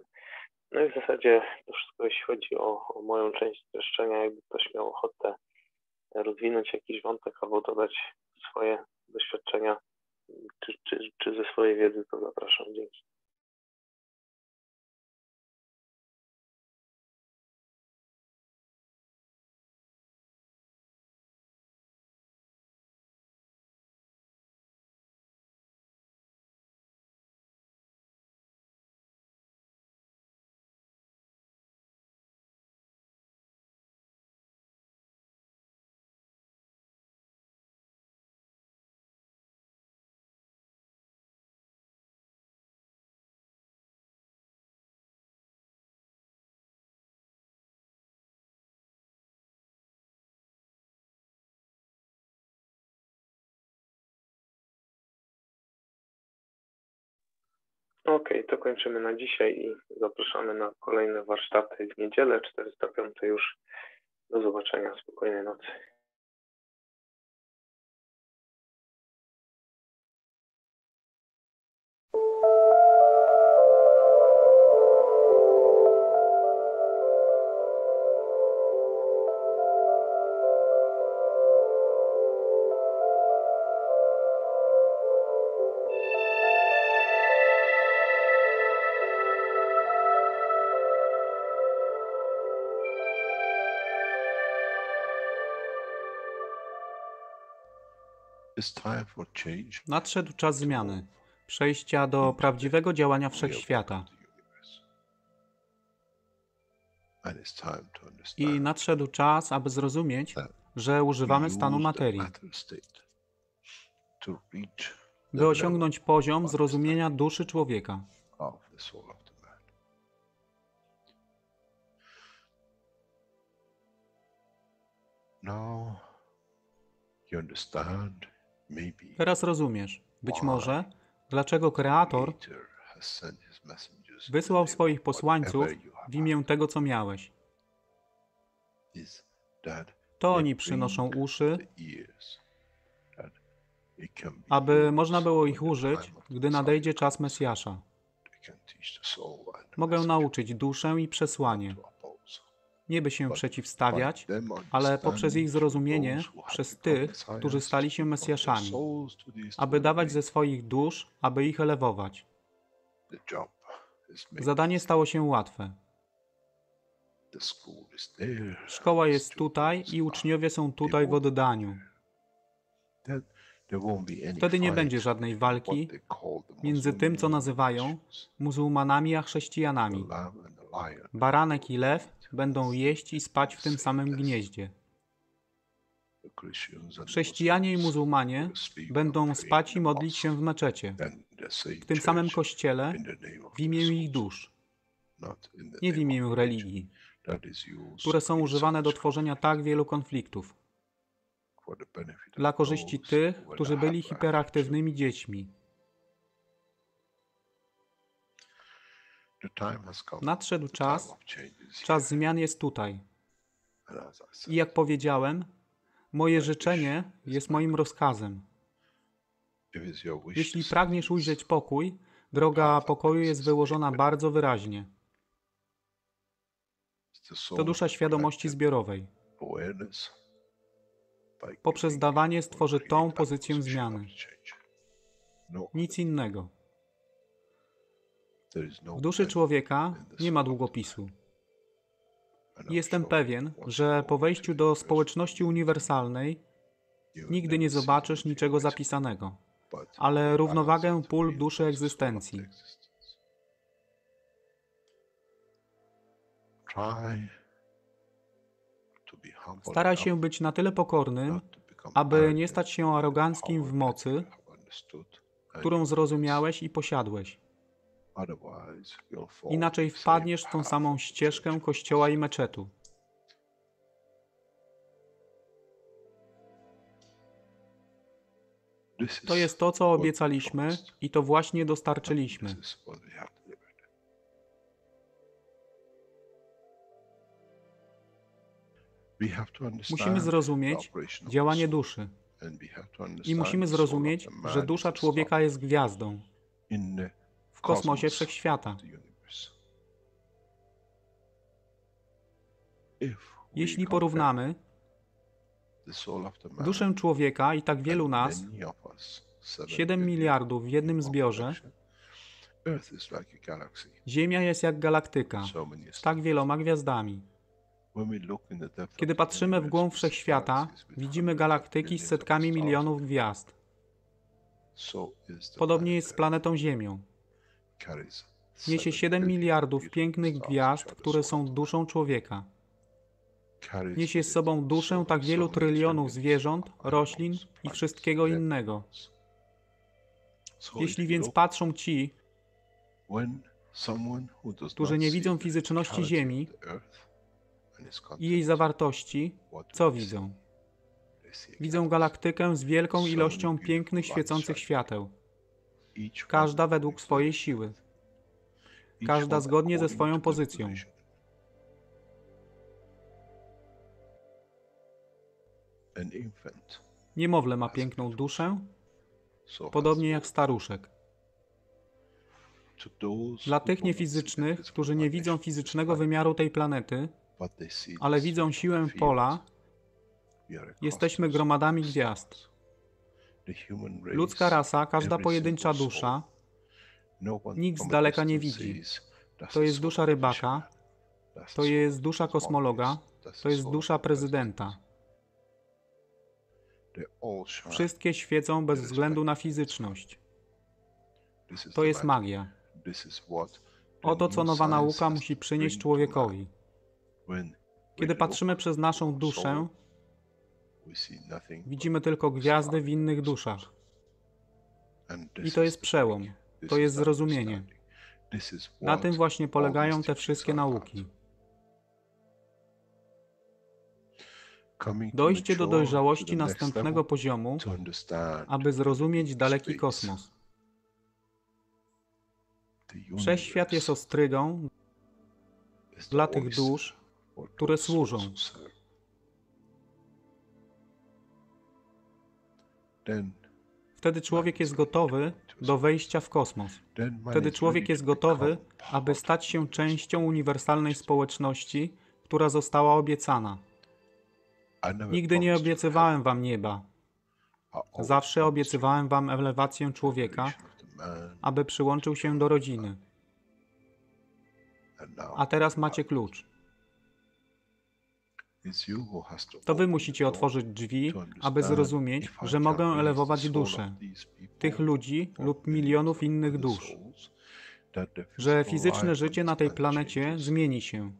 No i w zasadzie to wszystko, jeśli chodzi o moją część streszczenia, jakby ktoś miał ochotę rozwinąć jakiś wątek albo dodać swoje doświadczenia czy ze swojej wiedzy, to zapraszam. Dzięki. Okej, to kończymy na dzisiaj i zapraszamy na kolejne warsztaty w niedzielę, 405 już. Do zobaczenia, spokojnej nocy. Nadszedł czas zmiany, przejścia do prawdziwego działania wszechświata. I nadszedł czas, aby zrozumieć, że używamy stanu materii, by osiągnąć poziom zrozumienia duszy człowieka. Teraz rozumiesz, być może, dlaczego Kreator wysłał swoich posłańców w imię tego, co miałeś. To oni przynoszą uszy, aby można było ich użyć, gdy nadejdzie czas Mesjasza. Mogę nauczyć duszę i przesłanie. Nie by się przeciwstawiać, ale poprzez ich zrozumienie, przez tych, którzy stali się Mesjaszami, aby dawać ze swoich dusz, aby ich elewować. Zadanie stało się łatwe. Szkoła jest tutaj i uczniowie są tutaj w oddaniu. Wtedy nie będzie żadnej walki między tym, co nazywają muzułmanami, a chrześcijanami. Baranek i lew będą jeść i spać w tym samym gnieździe. Chrześcijanie i muzułmanie będą spać i modlić się w meczecie, w tym samym kościele, w imię ich dusz, nie w imię religii, które są używane do tworzenia tak wielu konfliktów, dla korzyści tych, którzy byli hiperaktywnymi dziećmi. Nadszedł czas, czas zmian jest tutaj. I jak powiedziałem, moje życzenie jest moim rozkazem. Jeśli pragniesz ujrzeć pokój, droga pokoju jest wyłożona bardzo wyraźnie. To dusza świadomości zbiorowej. Poprzez dawanie stworzy tą pozycję zmiany. Nic innego. W duszy człowieka nie ma długopisu. I jestem pewien, że po wejściu do społeczności uniwersalnej nigdy nie zobaczysz niczego zapisanego, ale równowagę pól duszy egzystencji. Staraj się być na tyle pokornym, aby nie stać się aroganckim w mocy, którą zrozumiałeś i posiadłeś. Inaczej wpadniesz w tą samą ścieżkę kościoła i meczetu. To jest to, co obiecaliśmy i to właśnie dostarczyliśmy. Musimy zrozumieć działanie duszy i musimy zrozumieć, że dusza człowieka jest gwiazdą w kosmosie wszechświata. Jeśli porównamy duszę człowieka i tak wielu nas, 7 miliardów w jednym zbiorze, Ziemia jest jak galaktyka z tak wieloma gwiazdami. Kiedy patrzymy w głąb wszechświata, widzimy galaktyki z setkami milionów gwiazd. Podobnie jest z planetą Ziemią. Niesie 7 miliardów pięknych gwiazd, które są duszą człowieka. Niesie z sobą duszę tak wielu trylionów zwierząt, roślin i wszystkiego innego. Jeśli więc patrzą ci, którzy nie widzą fizyczności Ziemi i jej zawartości, co widzą? Widzą galaktykę z wielką ilością pięknych, świecących świateł. Każda według swojej siły. Każda zgodnie ze swoją pozycją. Niemowlę ma piękną duszę, podobnie jak staruszek. Dla tych niefizycznych, którzy nie widzą fizycznego wymiaru tej planety, ale widzą siłę pola, jesteśmy gromadami gwiazd. Ludzka rasa, każda pojedyncza dusza, nikt z daleka nie widzi. To jest dusza rybaka, to jest dusza kosmologa, to jest dusza prezydenta. Wszystkie świecą bez względu na fizyczność. To jest magia. Oto co nowa nauka musi przynieść człowiekowi. Kiedy patrzymy przez naszą duszę, widzimy tylko gwiazdy w innych duszach. I to jest przełom, to jest zrozumienie. Na tym właśnie polegają te wszystkie nauki. Dojście do dojrzałości następnego poziomu, aby zrozumieć daleki kosmos. Wszechświat jest ostrygą dla tych dusz, które służą. Wtedy człowiek jest gotowy do wejścia w kosmos. Wtedy człowiek jest gotowy, aby stać się częścią uniwersalnej społeczności, która została obiecana. Nigdy nie obiecywałem wam nieba. Zawsze obiecywałem wam elewację człowieka, aby przyłączył się do rodziny. A teraz macie klucz. To wy musicie otworzyć drzwi, aby zrozumieć, że mogę elewować duszę tych ludzi lub milionów innych dusz, że fizyczne życie na tej planecie zmieni się.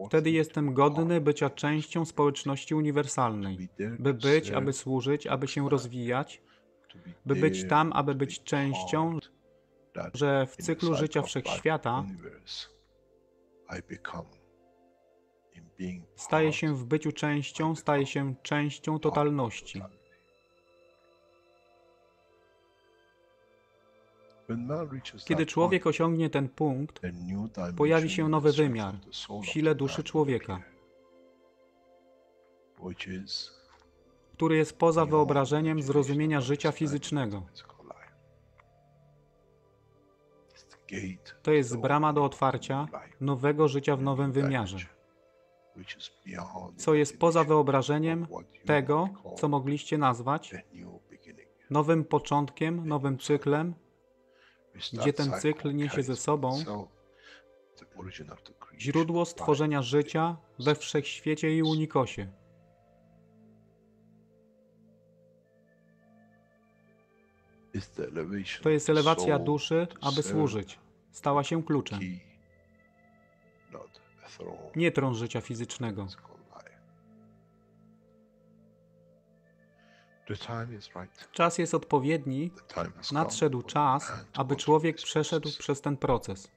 Wtedy jestem godny bycia częścią społeczności uniwersalnej, by być, aby służyć, aby się rozwijać, by być tam, aby być częścią, że w cyklu życia wszechświata staje się w byciu częścią, staje się częścią totalności. Kiedy człowiek osiągnie ten punkt, pojawi się nowy wymiar w sile duszy człowieka, który jest poza wyobrażeniem zrozumienia życia fizycznego. To jest brama do otwarcia nowego życia w nowym wymiarze, co jest poza wyobrażeniem tego, co mogliście nazwać nowym początkiem, nowym cyklem, gdzie ten cykl niesie ze sobą źródło stworzenia życia we wszechświecie i unikosie. To jest elewacja duszy, aby służyć. Stała się kluczem. Nie tron życia fizycznego. Czas jest odpowiedni, nadszedł czas, aby człowiek przeszedł przez ten proces.